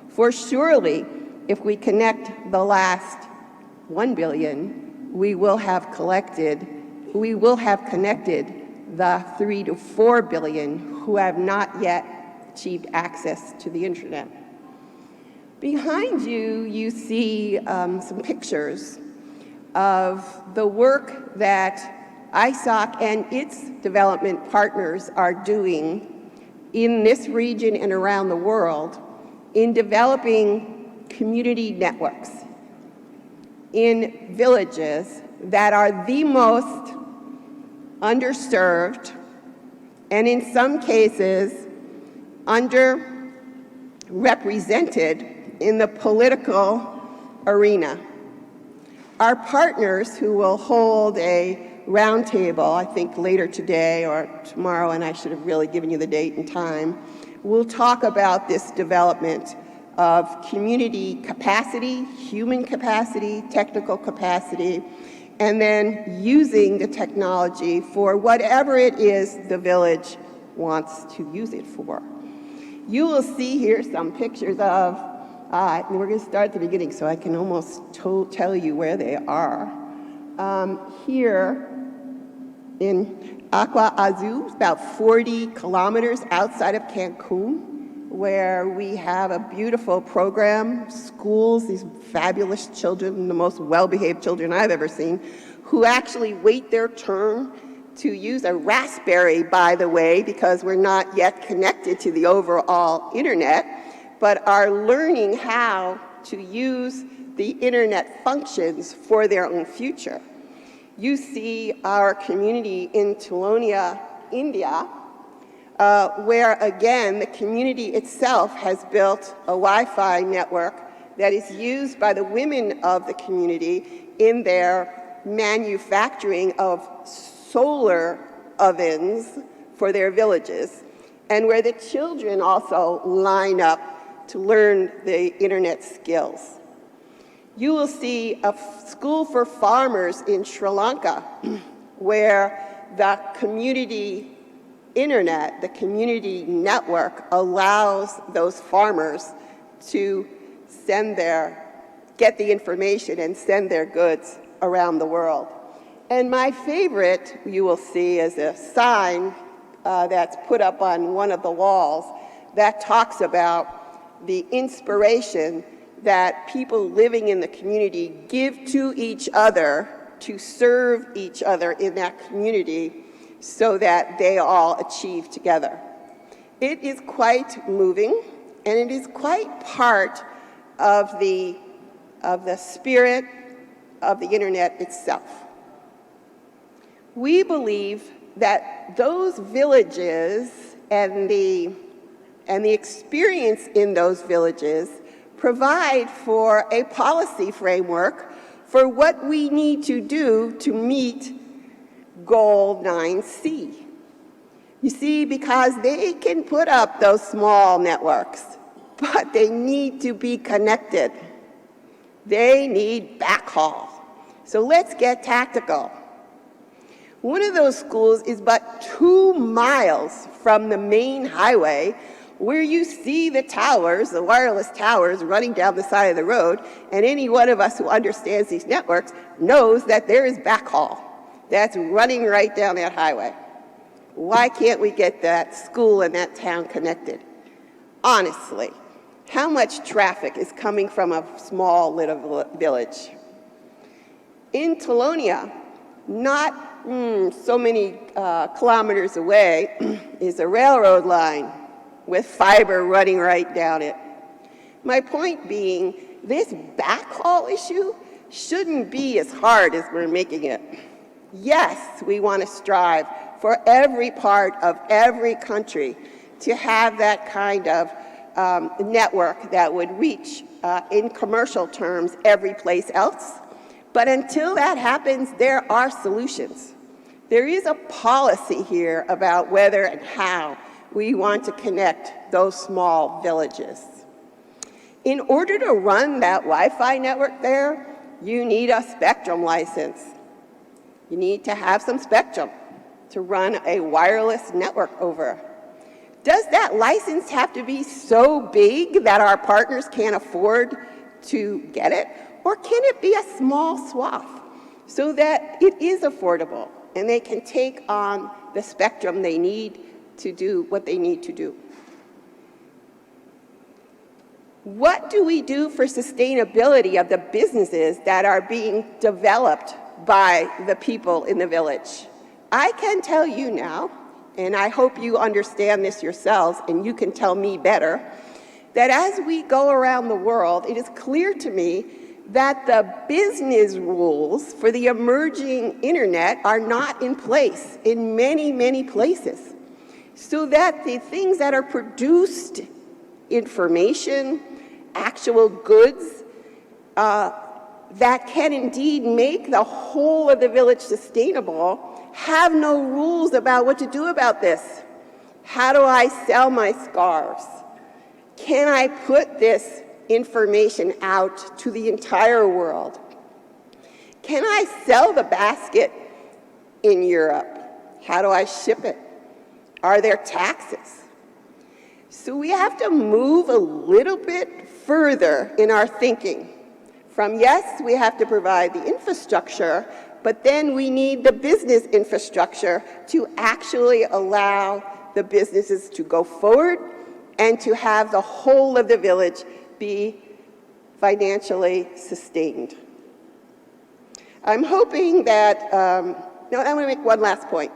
For surely, if we connect the last 1 billion, we will have connected the 3 to 4 billion who have not yet achieved access to the internet. Behind you, you see some pictures of the work that ISOC and its development partners are doing in this region and around the world in developing community networks in villages that are the most underserved and in some cases underrepresented in the political arena. Our partners, who will hold a roundtable, I think later today or tomorrow, and I should have really given you the date and time, will talk about this development of community capacity, human capacity, technical capacity, and then using the technology for whatever it is the village wants to use it for. You will see here some pictures of and we're going to start at the beginning so I can almost tell you where they are. Here in Agua Azul, about 40 kilometers outside of Cancun, where we have a beautiful program, schools, these fabulous children, the most well-behaved children I've ever seen, who actually wait their turn to use a Raspberry, by the way, because we're not yet connected to the overall internet, but are learning how to use the internet functions for their own future. You see our community in Telonia, India, where again, the community itself has built a Wi-Fi network that is used by the women of the community in their manufacturing of solar ovens for their villages, and where the children also line up to learn the internet skills. You will see a school for farmers in Sri Lanka where the community internet, the community network allows those farmers to get the information and send their goods around the world. And my favorite, you will see, is a sign that's put up on one of the walls that talks about the inspiration that people living in the community give to each other to serve each other in that community so that they all achieve together. It is quite moving, and it is quite part of the spirit of the internet itself. We believe that those villages and the experience in those villages provide for a policy framework for what we need to do to meet Goal 9C. You see, because they can put up those small networks, but they need to be connected. They need backhaul. So let's get tactical. One of those schools is but 2 miles from the main highway, where you see the towers, the wireless towers running down the side of the road, and any one of us who understands these networks knows that there is backhaul that's running right down that highway. Why can't we get that school and that town connected? Honestly, how much traffic is coming from a small little village? In Telonia, not so many kilometers away, is a railroad line with fiber running right down it. My point being, this backhaul issue shouldn't be as hard as we're making it. Yes, we want to strive for every part of every country to have that kind of network that would reach, in commercial terms, every place else. But until that happens, there are solutions. There is a policy here about whether and how we want to connect those small villages. In order to run that Wi-Fi network there, you need a spectrum license. You need to have some spectrum to run a wireless network over. Does that license have to be so big that our partners can't afford to get it? Or can it be a small swath so that it is affordable and they can take on the spectrum they need to do what they need to do? What do we do for sustainability of the businesses that are being developed by the people in the village? I can tell you now, and I hope you understand this yourselves and you can tell me better, that as we go around the world, it is clear to me that the business rules for the emerging internet are not in place in many, many places. So that the things that are produced, information, actual goods, that can indeed make the whole of the village sustainable, have no rules about what to do about this. How do I sell my scarves? Can I put this information out to the entire world? Can I sell the basket in Europe? How do I ship it? Are there taxes? So we have to move a little bit further in our thinking. From yes, we have to provide the infrastructure, But then we need the business infrastructure to actually allow the businesses to go forward and to have the whole of the village be financially sustained. I'm hoping that, no, I want to make one last point.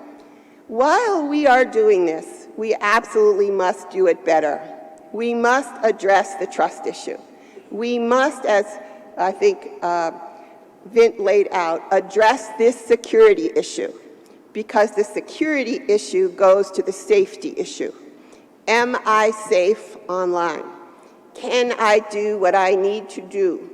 While we are doing this, we absolutely must do it better. We must address the trust issue. We must, as I think Vint laid out, address this security issue, because the security issue goes to the safety issue. Am I safe online? Can I do what I need to do?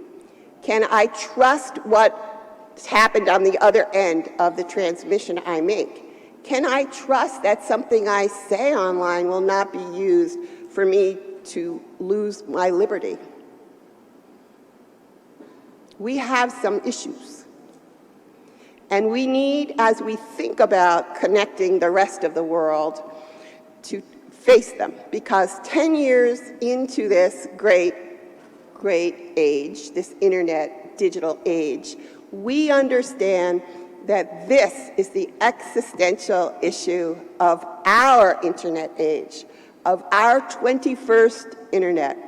Can I trust what's happened on the other end of the transmission I make? Can I trust that something I say online will not be used for me to lose my liberty? We have some issues. And we need, as we think about connecting the rest of the world, to face them. Because 10 years into this great age, this internet digital age, we understand that this is the existential issue of our internet age, of our 21st internet,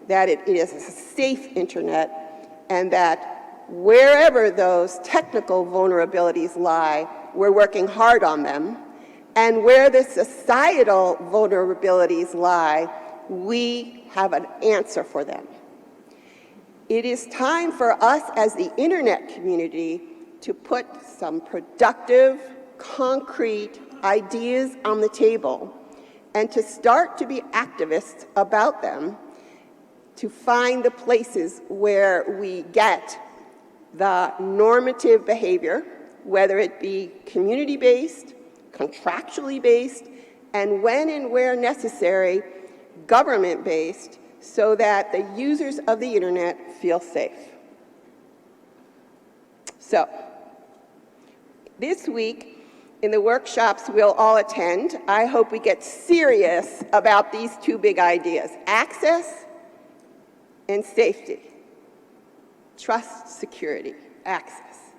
that it is a safe internet, and that wherever those technical vulnerabilities lie, we're working hard on them, and where the societal vulnerabilities lie, we have an answer for them. It is time for us as the internet community to put some productive, concrete ideas on the table and to start to be activists about them, to find the places where we get the normative behavior, whether it be community-based, contractually based, and when and where necessary, government-based, so that the users of the internet feel safe. So, this week, in the workshops we'll all attend, I hope we get serious about these two big ideas: access and safety. Trust, security, access.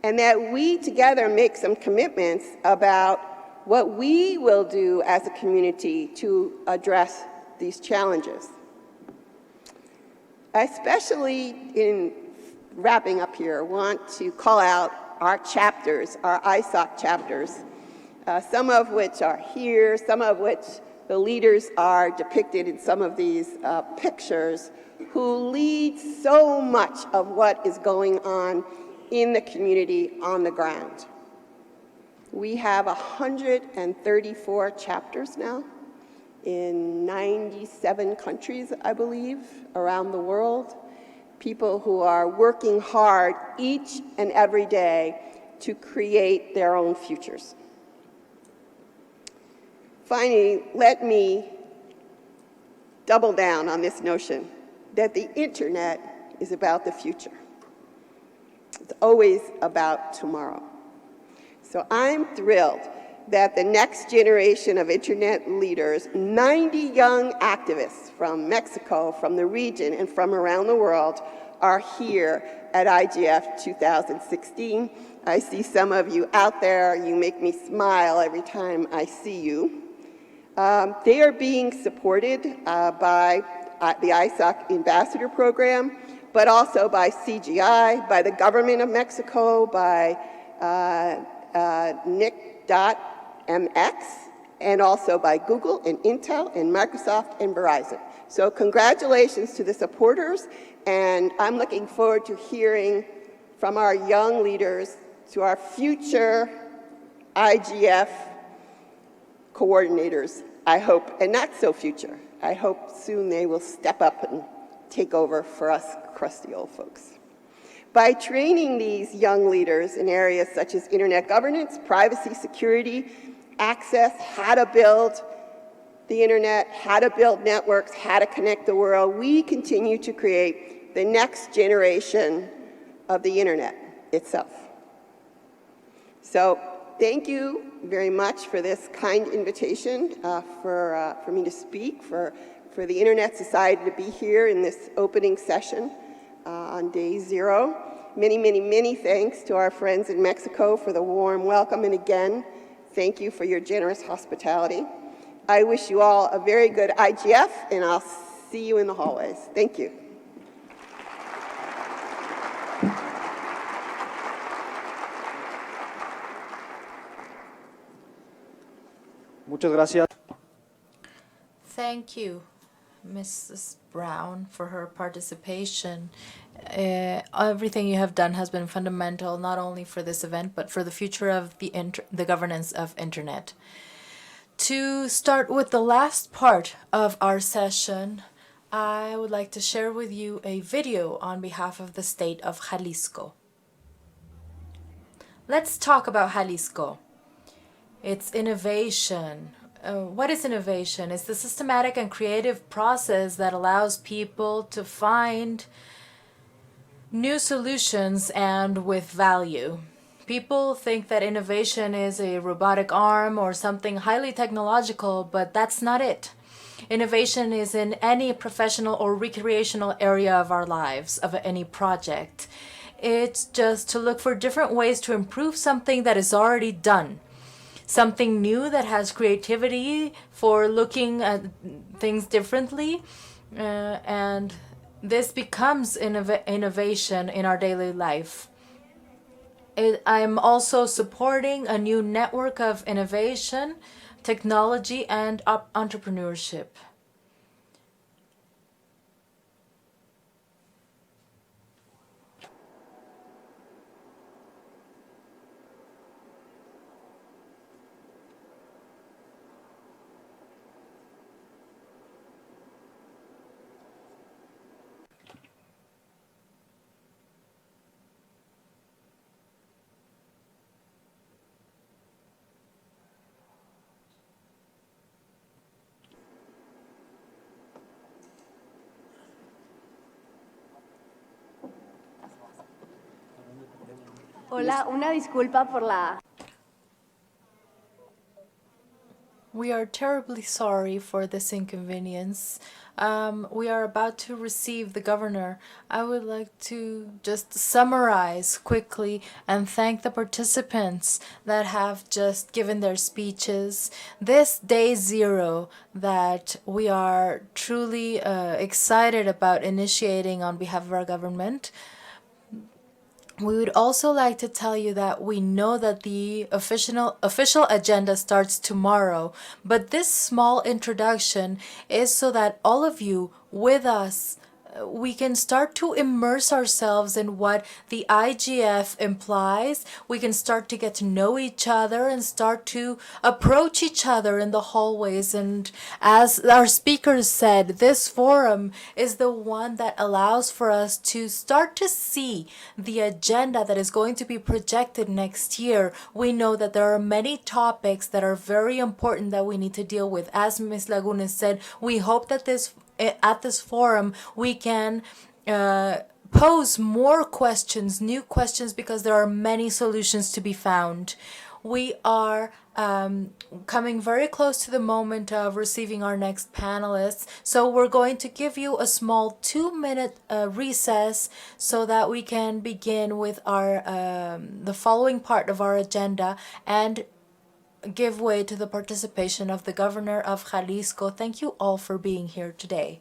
And that we together make some commitments about what we will do as a community to address these challenges. I especially, in wrapping up here, want to call out our chapters, our ISOC chapters, some of which are here, some of which the leaders are depicted in some of these pictures, who lead so much of what is going on in the community on the ground. We have 134 chapters now in 97 countries, I believe, around the world. People who are working hard each and every day to create their own futures. Finally, let me double down on this notion that the internet is about the future. It's always about tomorrow. So I'm thrilled that the next generation of internet leaders, 90 young activists from Mexico, from the region, and from around the world, are here at IGF 2016. I see some of you out there. You make me smile every time I see you. They are being supported by the ISOC Ambassador Program, but also by CGI, by the government of Mexico, by NIC.MX, and also by Google and Intel and Microsoft and Verizon. So congratulations to the supporters, and I'm looking forward to hearing from our young leaders, to our future IGF coordinators, I hope, and not so future. I hope soon they will step up and take over for us crusty old folks. By training these young leaders in areas such as internet governance, privacy, security, access, how to build the internet, how to build networks, how to connect the world, we continue to create the next generation of the internet itself. So thank you very much for this kind invitation for me to speak, for the Internet Society to be here in this opening session on day 0. Many, many, many thanks to our friends in Mexico for the warm welcome, and again, thank you for your generous hospitality. I wish you all a very good IGF, and I'll see you in the hallways. Thank you. Muchas gracias. Thank you, Mrs. Brown, for her participation. Everything you have done has been fundamental, not only for this event, but for the future of the governance of Internet. To start with the last part of our session, I would like to share with you a video on behalf of the state of Jalisco. Let's talk about Jalisco. It's innovation. What is innovation? It's the systematic and creative process that allows people to find new solutions and with value. People think that innovation is a robotic arm or something highly technological, but that's not it. Innovation is in any professional or recreational area of our lives, of any project. It's just to look for different ways to improve something that is already done. Something new that has creativity for looking at things differently, and this becomes innovation in our daily life. I'm also supporting a new network of innovation, technology, and entrepreneurship. Hola, una disculpa por la... We are terribly sorry for this inconvenience. We are about to receive the governor. I would like to just summarize quickly and thank the participants that have just given their speeches. This day zero that we are truly excited about initiating on behalf of our government. We would also like to tell you that we know that the official agenda starts tomorrow, but this small introduction is so that all of you with us, we can start to immerse ourselves in what the IGF implies. We can start to get to know each other and start to approach each other in the hallways. And as our speakers said, this forum is the one that allows for us to start to see the agenda that is going to be projected next year. We know that there are many topics that are very important that we need to deal with. As Ms. Lagunes said, we hope that at this forum we can pose more questions, new questions, because there are many solutions to be found. We are coming very close to the moment of receiving our next panelists, so we're going to give you a small 2-minute recess so that we can begin with our the following part of our agenda and give way to the participation of the governor of Jalisco. Thank you all for being here today.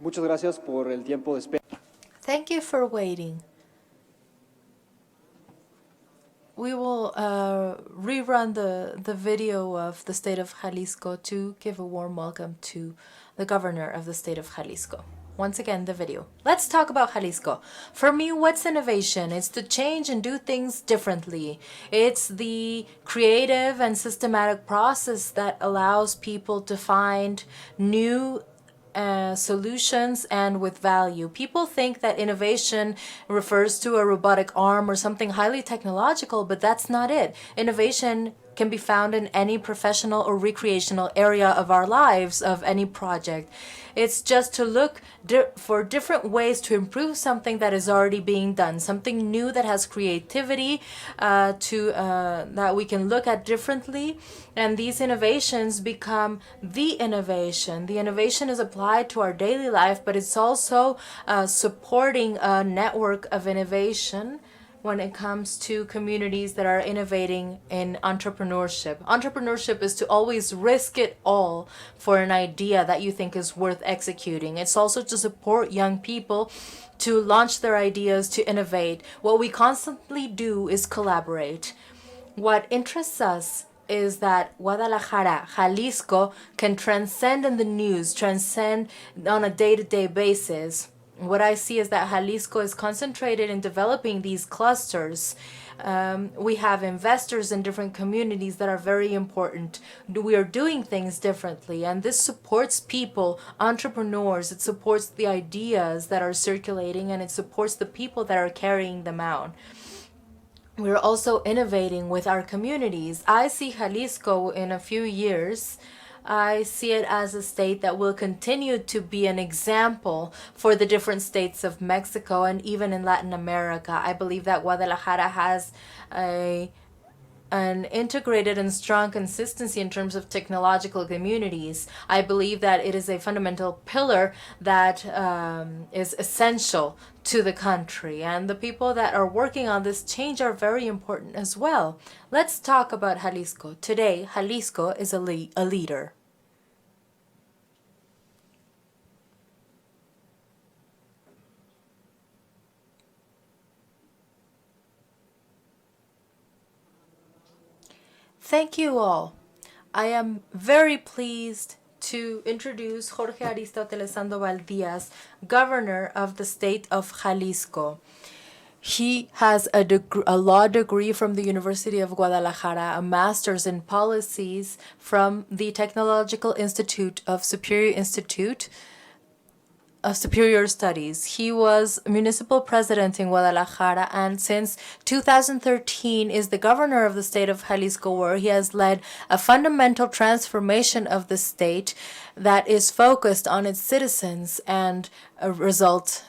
Muchas gracias por el tiempo de espera. Thank you for waiting. We will rerun the video of the state of Jalisco to give a warm welcome to the governor of the state of Jalisco. Once again, the video. Let's talk about Jalisco. For me, what's innovation? It's to change and do things differently. It's the creative and systematic process that allows people to find new solutions and with value. People think that innovation refers to a robotic arm or something highly technological, but that's not it. Innovation can be found in any professional or recreational area of our lives, of any project. It's just to look for different ways to improve something that is already being done, something new that has creativity that we can look at differently. And these innovations become the innovation. The innovation is applied to our daily life, but it's also supporting a network of innovation when it comes to communities that are innovating in entrepreneurship. Entrepreneurship is to always risk it all for an idea that you think is worth executing. It's also to support young people to launch their ideas, to innovate. What we constantly do is collaborate. What interests us is that Guadalajara, Jalisco, can transcend in the news, transcend on a day-to-day basis. What I see is that Jalisco is concentrated in developing these clusters. We have investors in different communities that are very important. We are doing things differently, and this supports people, entrepreneurs. It supports the ideas that are circulating, and it supports the people that are carrying them out. We're also innovating with our communities. I see Jalisco in a few years. I see it as a state that will continue to be an example for the different states of Mexico and even in Latin America. I believe that Guadalajara has an integrated and strong consistency in terms of technological communities. I believe that it is a fundamental pillar that is essential to the country, and the people that are working on this change are very important as well. Let's talk about Jalisco. Today, Jalisco is a leader. Thank you all. I am very pleased to introduce Jorge Aristóteles Sandoval Díaz, Governor of the state of Jalisco. He has a law degree from the University of Guadalajara, a master's in policies from the Technological Institute of Superior Studies. He was municipal president in Guadalajara, and since 2013 is the governor of the state of Jalisco, where he has led a fundamental transformation of the state that is focused on its citizens and result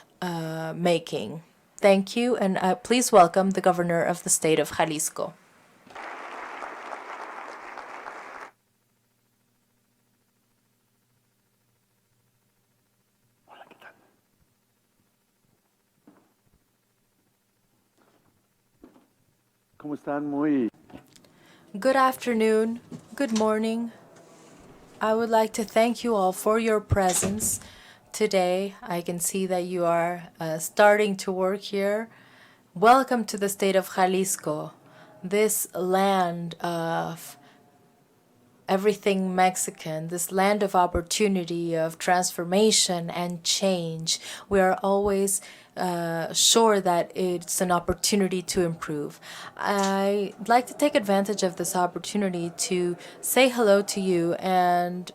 making. Thank you, and please welcome the governor of the state of Jalisco. ¿Cómo están? Good afternoon, good morning. I would like to thank you all for your presence today. I can see that you are starting to work here. Welcome to the state of Jalisco, this land of everything Mexican, this land of opportunity, of transformation and change. We are always sure that it's an opportunity to improve. I'd like to take advantage of this opportunity to say hello to you and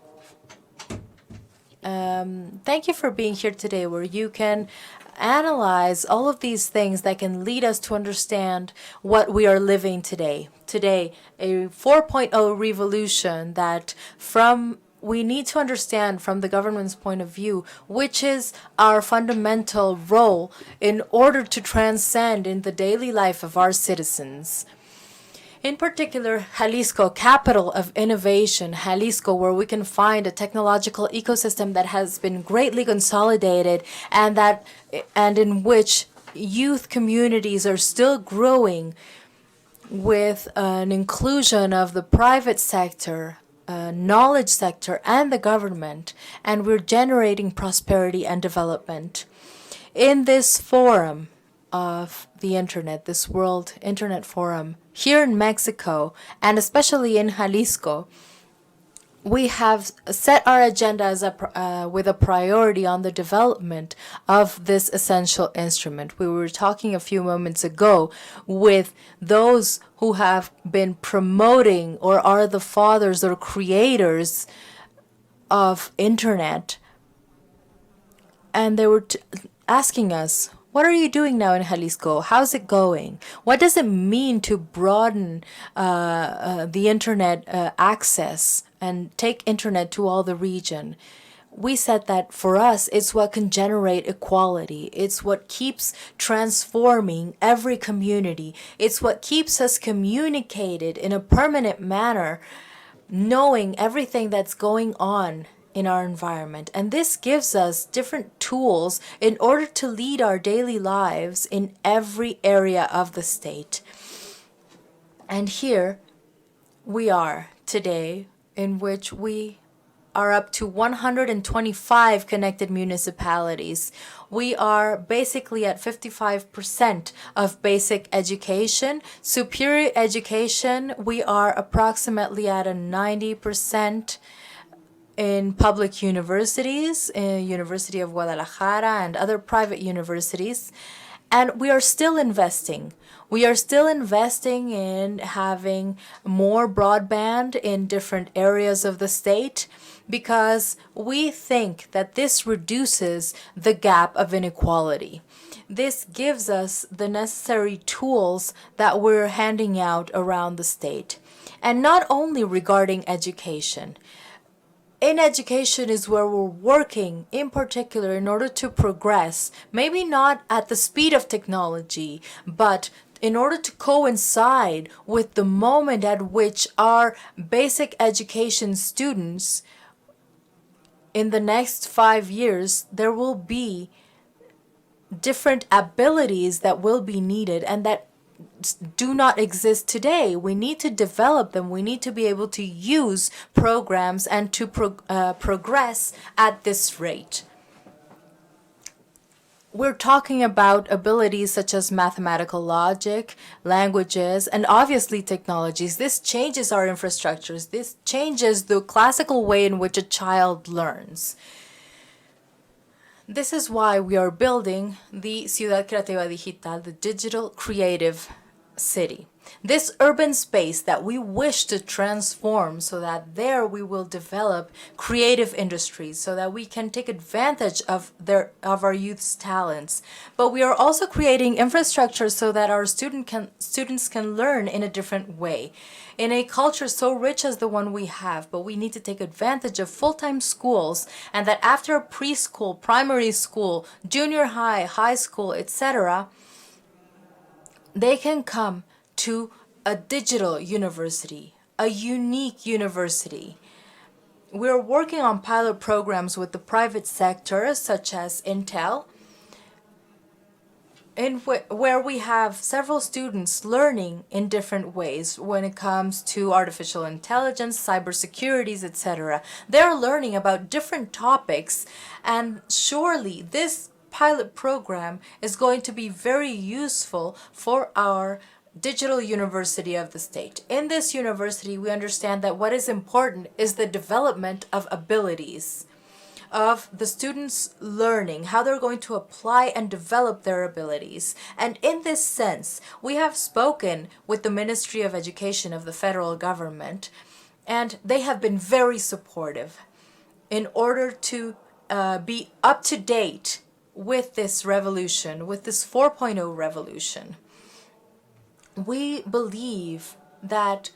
thank you for being here today, where you can analyze all of these things that can lead us to understand what we are living today. Today, a 4.0 revolution that we need to understand from the government's point of view, which is our fundamental role in order to transcend in the daily life of our citizens. In particular, Jalisco, capital of innovation, Jalisco, where we can find a technological ecosystem that has been greatly consolidated and in which youth communities are still growing with an inclusion of the private sector, knowledge sector and the government, and we're generating prosperity and development. In this forum of the internet, this World Internet Forum, here in Mexico, and especially in Jalisco, we have set our agenda as with a priority on the development of this essential instrument. We were talking a few moments ago with those who have been promoting or are the fathers or creators of internet, and they were asking us, what are you doing now in Jalisco? How's it going? What does it mean to broaden the internet access and take internet to all the region? We said that for us, it's what can generate equality. It's what keeps transforming every community. It's what keeps us communicated in a permanent manner, knowing everything that's going on in our environment. And this gives us different tools in order to lead our daily lives in every area of the state. And here we are today, in which we are up to 125 connected municipalities. We are basically at 55% of basic education. Superior education, we are approximately at a 90% in public universities, in University of Guadalajara and other private universities. And we are still investing. We are still investing in having more broadband in different areas of the state because we think that this reduces the gap of inequality. This gives us the necessary tools that we're handing out around the state. And not only regarding education. In education is where we're working, in particular, in order to progress, maybe not at the speed of technology, but in order to coincide with the moment at which our basic education students, in the next 5 years, there will be different abilities that will be needed and that do not exist today. We need to develop them. We need to be able to use programs and to progress at this rate. We're talking about abilities such as mathematical logic, languages, and obviously technologies. This changes our infrastructures. This changes the classical way in which a child learns. This is why we are building the Ciudad Creativa Digital, the digital creative city. This urban space that we wish to transform so that there we will develop creative industries so that we can take advantage of our youth's talents. But we are also creating infrastructure so that our students can learn in a different way, in a culture so rich as the one we have. But we need to take advantage of full-time schools, and that after preschool, primary school, junior high, high school, etc., they can come to a digital university, a unique university. We're working on pilot programs with the private sector, such as Intel, where we have several students learning in different ways when it comes to artificial intelligence, cybersecurities, etc. They're learning about different topics, and surely this pilot program is going to be very useful for our digital university of the state. In this university, we understand that what is important is the development of abilities, of the students learning, how they're going to apply and develop their abilities. And in this sense, we have spoken with the Ministry of Education of the federal government, and they have been very supportive in order to be up to date with this revolution, with this 4.0 revolution. We believe that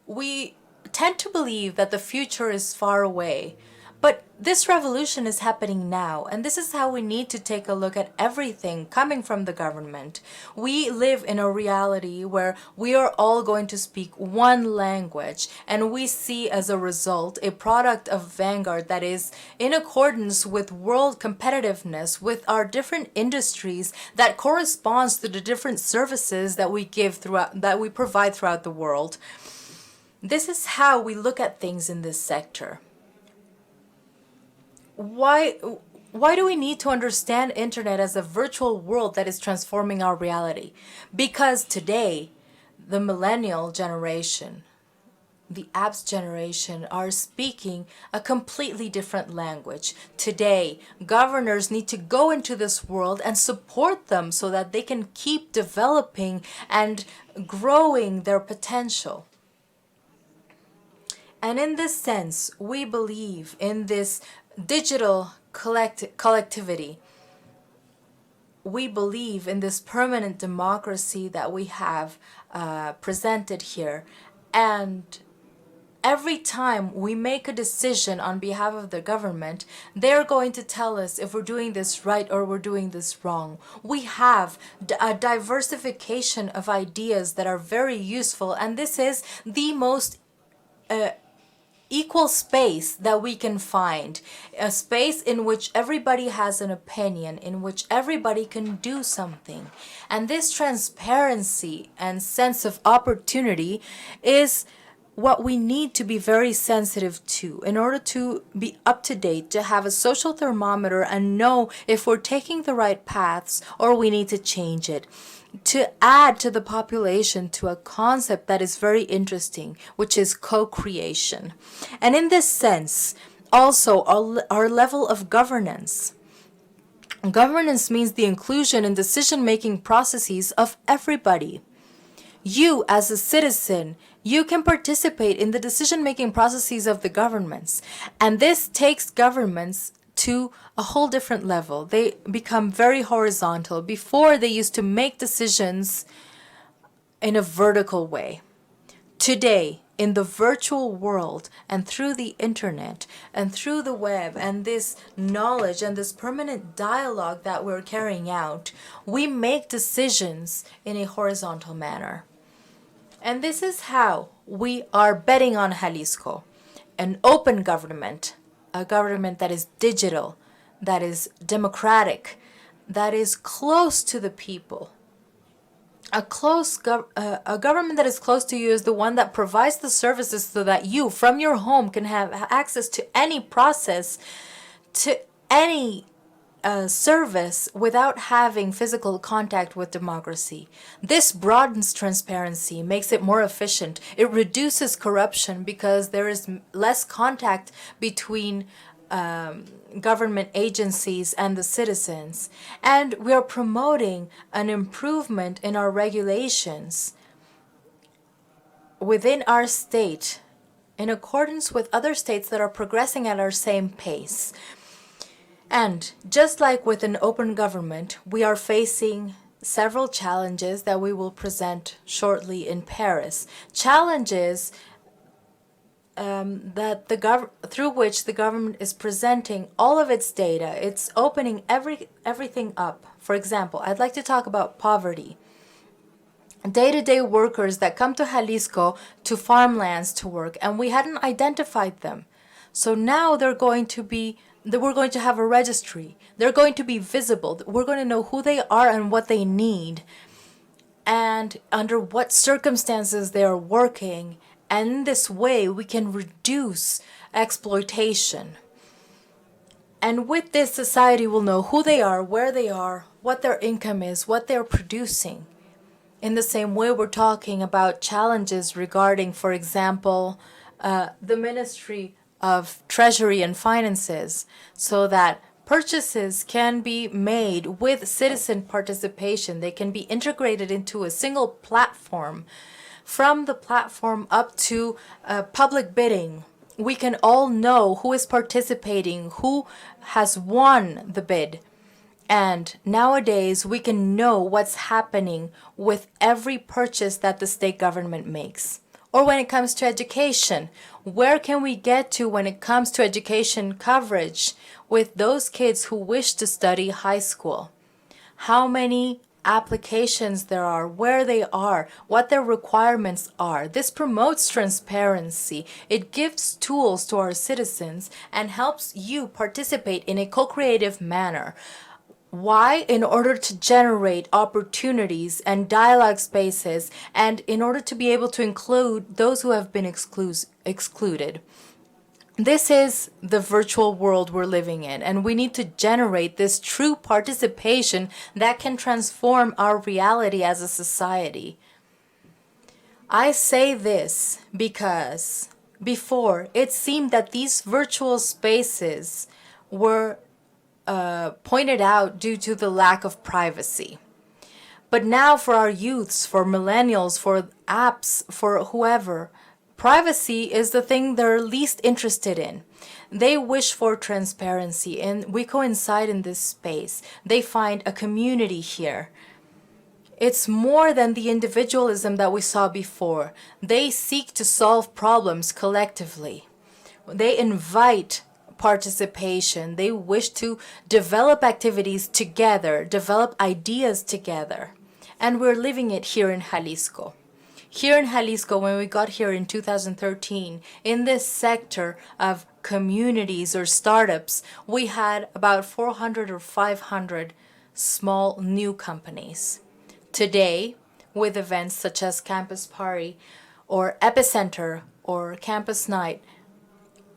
we tend to believe that the future is far away, but this revolution is happening now, and this is how we need to take a look at everything coming from the government. We live in a reality where we are all going to speak one language, and we see as a result a product of Vanguard that is in accordance with world competitiveness, with our different industries, that corresponds to the different services that we give throughout, that we provide throughout the world. This is how we look at things in this sector. Why do we need to understand internet as a virtual world that is transforming our reality? Because today, the millennial generation, the apps generation are speaking a completely different language. Today, governors need to go into this world and support them so that they can keep developing and growing their potential. And in this sense, we believe in this digital collectivity. We believe in this permanent democracy that we have presented here. And every time we make a decision on behalf of the government, they're going to tell us if we're doing this right or we're doing this wrong. We have a diversification of ideas that are very useful, and this is the most equal space that we can find, a space in which everybody has an opinion, in which everybody can do something. And this transparency and sense of opportunity is what we need to be very sensitive to in order to be up to date, to have a social thermometer and know if we're taking the right paths or we need to change it. To add to the population to a concept that is very interesting, which is co-creation. And in this sense, also our level of governance. Governance means the inclusion in decision-making processes of everybody. You, as a citizen, you can participate in the decision-making processes of the governments. And this takes governments to a whole different level. They become very horizontal. Before, they used to make decisions in a vertical way. Today, in the virtual world and through the internet and through the web and this knowledge and this permanent dialogue that we're carrying out, we make decisions in a horizontal manner. And this is how we are betting on Jalisco, an open government, a government that is digital, that is democratic, that is close to the people. A government that is close to you is the one that provides the services so that you, from your home, can have access to any process, to any service without having physical contact with democracy. This broadens transparency, makes it more efficient. It reduces corruption because there is less contact between government agencies and the citizens. And we are promoting an improvement in our regulations within our state in accordance with other states that are progressing at our same pace. And just like with an open government, we are facing several challenges that we will present shortly in Paris. Challenges through which the government is presenting all of its data. It's opening everything up. For example, I'd like to talk about poverty. Day-to-day workers that come to Jalisco to farmlands to work, and we hadn't identified them. So now we're going to have a registry. They're going to be visible. We're going to know who they are and what they need and under what circumstances they are working. And in this way, we can reduce exploitation. And with this, society will know who they are, where they are, what their income is, what they're producing. In the same way, we're talking about challenges regarding, for example, the Ministry of Treasury and Finances, so that purchases can be made with citizen participation. They can be integrated into a single platform. From the platform up to public bidding, we can all know who is participating, who has won the bid. And nowadays, we can know what's happening with every purchase that the state government makes. Or when it comes to education, where can we get to when it comes to education coverage with those kids who wish to study high school? How many applications there are, where they are, what their requirements are. This promotes transparency. It gives tools to our citizens and helps you participate in a co-creative manner. Why? In order to generate opportunities and dialogue spaces, and in order to be able to include those who have been excluded. This is the virtual world we're living in, and we need to generate this true participation that can transform our reality as a society. I say this because before it seemed that these virtual spaces were pointed out due to the lack of privacy. But now for our youths, for millennials, for apps, for whoever, privacy is the thing they're least interested in. They wish for transparency, and we coincide in this space. They find a community here. It's more than the individualism that we saw before. They seek to solve problems collectively. They invite participation. They wish to develop activities together, develop ideas together. And we're living it here in Jalisco. Here in Jalisco, when we got here in 2013, in this sector of communities or startups, we had about 400 or 500 small new companies. Today, with events such as Campus Party or Epicenter or Campus Night,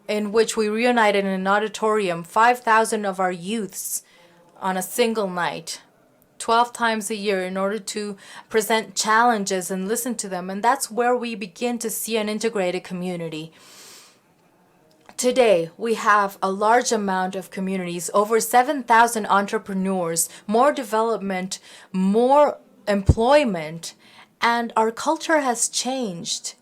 in which we reunited in an auditorium 5,000 of our youths on a single night, 12 times a year, in order to present challenges and listen to them. And that's where we begin to see an integrated community. Today, we have a large amount of communities, over 7,000 entrepreneurs, more development, more employment, and our culture has changed.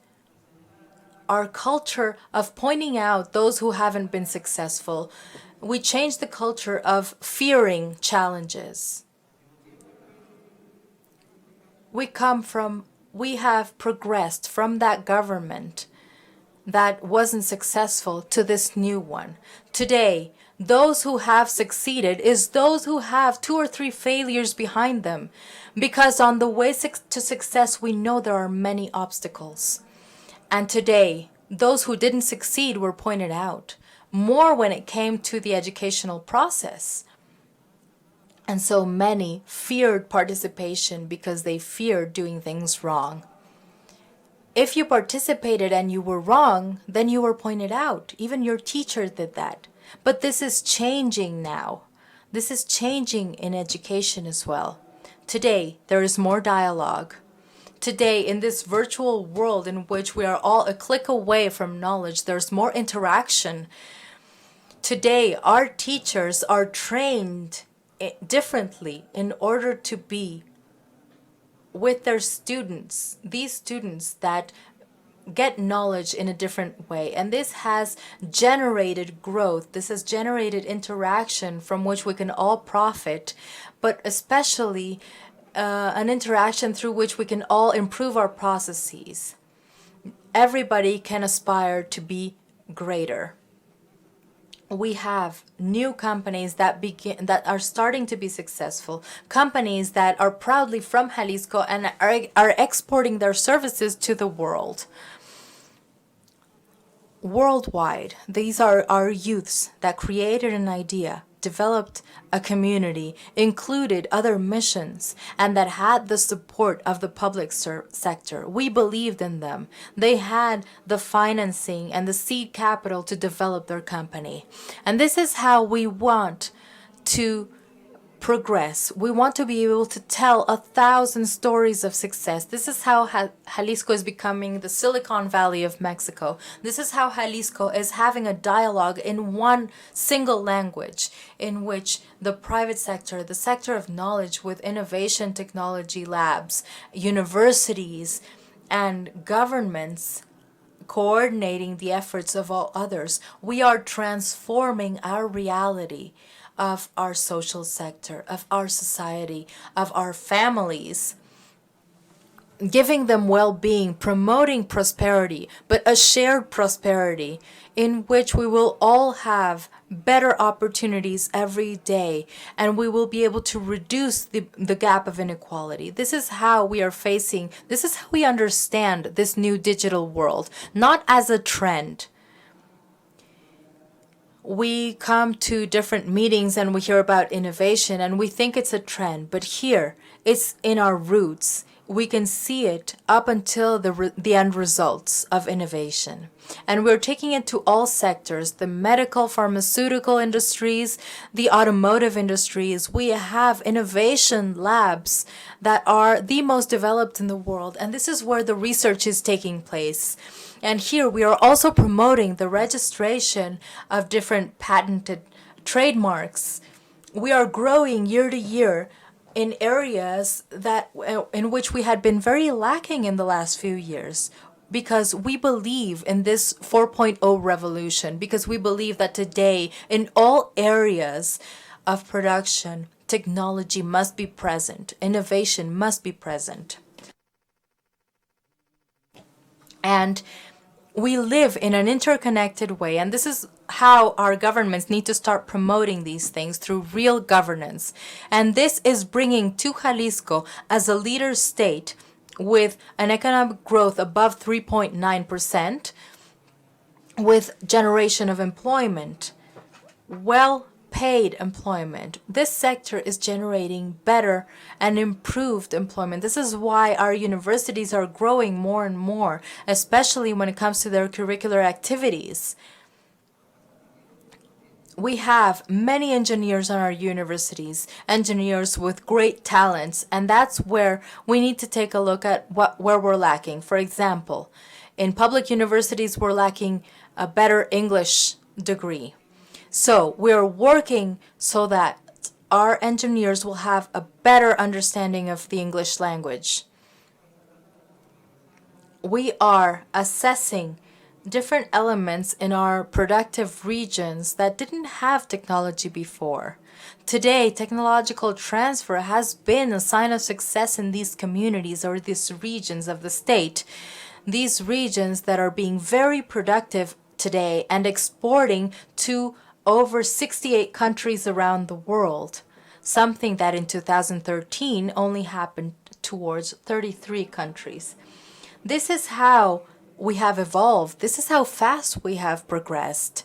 Our culture of pointing out those who haven't been successful. We changed the culture of fearing challenges. We have progressed from that government that wasn't successful to this new one. Today, those who have succeeded is those who have 2 or 3 failures behind them, because on the way to success, we know there are many obstacles. And today, those who didn't succeed were pointed out, more when it came to the educational process. And so many feared participation because they feared doing things wrong. If you participated and you were wrong, then you were pointed out. Even your teacher did that. But this is changing now. This is changing in education as well. Today, there is more dialogue. Today, in this virtual world in which we are all a click away from knowledge, there's more interaction. Today, our teachers are trained differently in order to be with their students, these students that get knowledge in a different way. And this has generated growth. This has generated interaction from which we can all profit, but especially an interaction through which we can all improve our processes. Everybody can aspire to be greater. We have new companies that are starting to be successful, companies that are proudly from Jalisco and are exporting their services to the world. Worldwide, these are our youths that created an idea, developed a community, included other missions, and that had the support of the public sector. We believed in them. They had the financing and the seed capital to develop their company. And this is how we want to progress. We want to be able to tell 1,000 stories of success. This is how Jalisco is becoming the Silicon Valley of Mexico. This is how Jalisco is having a dialogue in one single language, in which the private sector, the sector of knowledge with innovation technology labs, universities, and governments coordinating the efforts of all others, we are transforming our reality of our social sector, of our society, of our families, giving them well-being, promoting prosperity, but a shared prosperity in which we will all have better opportunities every day, and we will be able to reduce the gap of inequality. This is how we are facing, this is how we understand this new digital world, not as a trend. we come to different meetings and we hear about innovation and we think it's a trend, but here it's in our roots. We can see it up until the end results of innovation. And we're taking it to all sectors, the medical, pharmaceutical industries, the automotive industries. We have innovation labs that are the most developed in the world. And this is where the research is taking place. And here we are also promoting the registration of different patented trademarks. We are growing year to year in areas that in which we had been very lacking in the last few years, because we believe in this 4.0 revolution, because we believe that today in all areas of production, technology must be present, innovation must be present. And we live in an interconnected way, and this is how our governments need to start promoting these things through real governance. And this is bringing to Jalisco as a leader state with an economic growth above 3.9%, with generation of employment, well-paid employment. This sector is generating better and improved employment. This is why our universities are growing more and more, especially when it comes to their curricular activities. We have many engineers on our universities, engineers with great talents, and that's where we need to take a look at where we're lacking. For example, in public universities, we're lacking a better English degree. So we're working so that our engineers will have a better understanding of the English language. We are assessing different elements in our productive regions that didn't have technology before. Today, technological transfer has been a sign of success in these communities or these regions of the state. These regions that are being very productive today and exporting to over 68 countries around the world, something that in 2013 only happened towards 33 countries. This is how we have evolved. This is how fast we have progressed.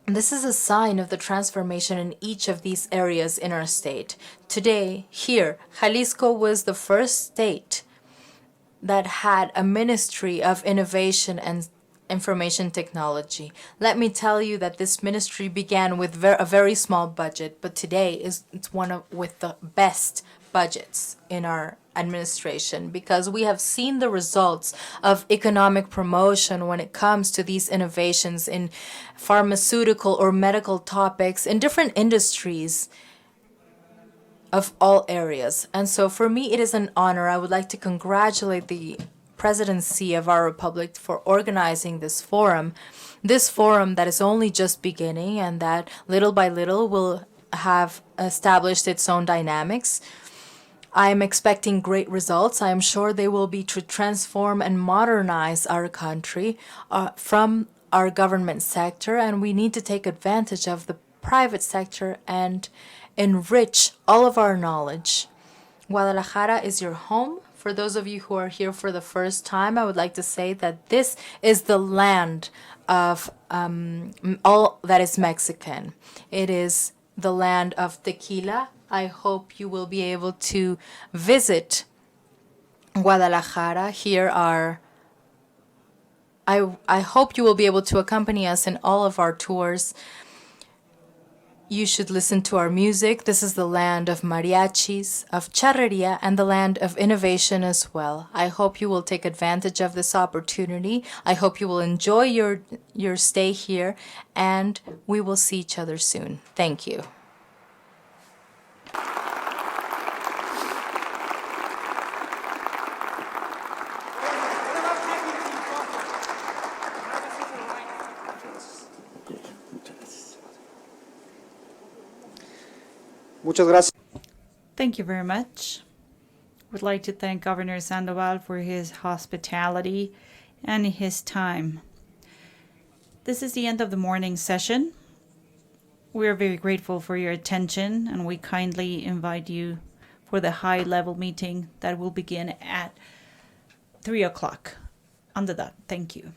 This is a sign of the transformation in each of these areas in our state. Today, here, Jalisco was the first state that had a Ministry of Innovation and Information Technology. Let me tell you that this ministry began with a very small budget, but today it's one with the best budgets in our administration, because we have seen the results of economic promotion when it comes to these innovations in pharmaceutical or medical topics in different industries of all areas. And so for me, it is an honor. I would like to congratulate the presidency of our republic for organizing this forum that is only just beginning and that little by little will have established its own dynamics. I am expecting great results. I am sure they will be to transform and modernize our country from our government sector, and we need to take advantage of the private sector and enrich all of our knowledge. Guadalajara is your home. For those of you who are here for the first time, I would like to say that this is the land of all that is Mexican. It is the land of tequila. I hope you will be able to visit Guadalajara. I hope you will be able to accompany us in all of our tours. You should listen to our music. This is the land of mariachis, of charreria, and the land of innovation as well. I hope you will take advantage of this opportunity. I hope you will enjoy your stay here, and we will see each other soon. Thank you. Muchas gracias. Thank you very much. Would like to thank Governor Sandoval for his hospitality and his time. This is the end of the morning session. We are very grateful for your attention, and we kindly invite you for the high-level meeting that will begin at 3 o'clock on the dot. Thank you.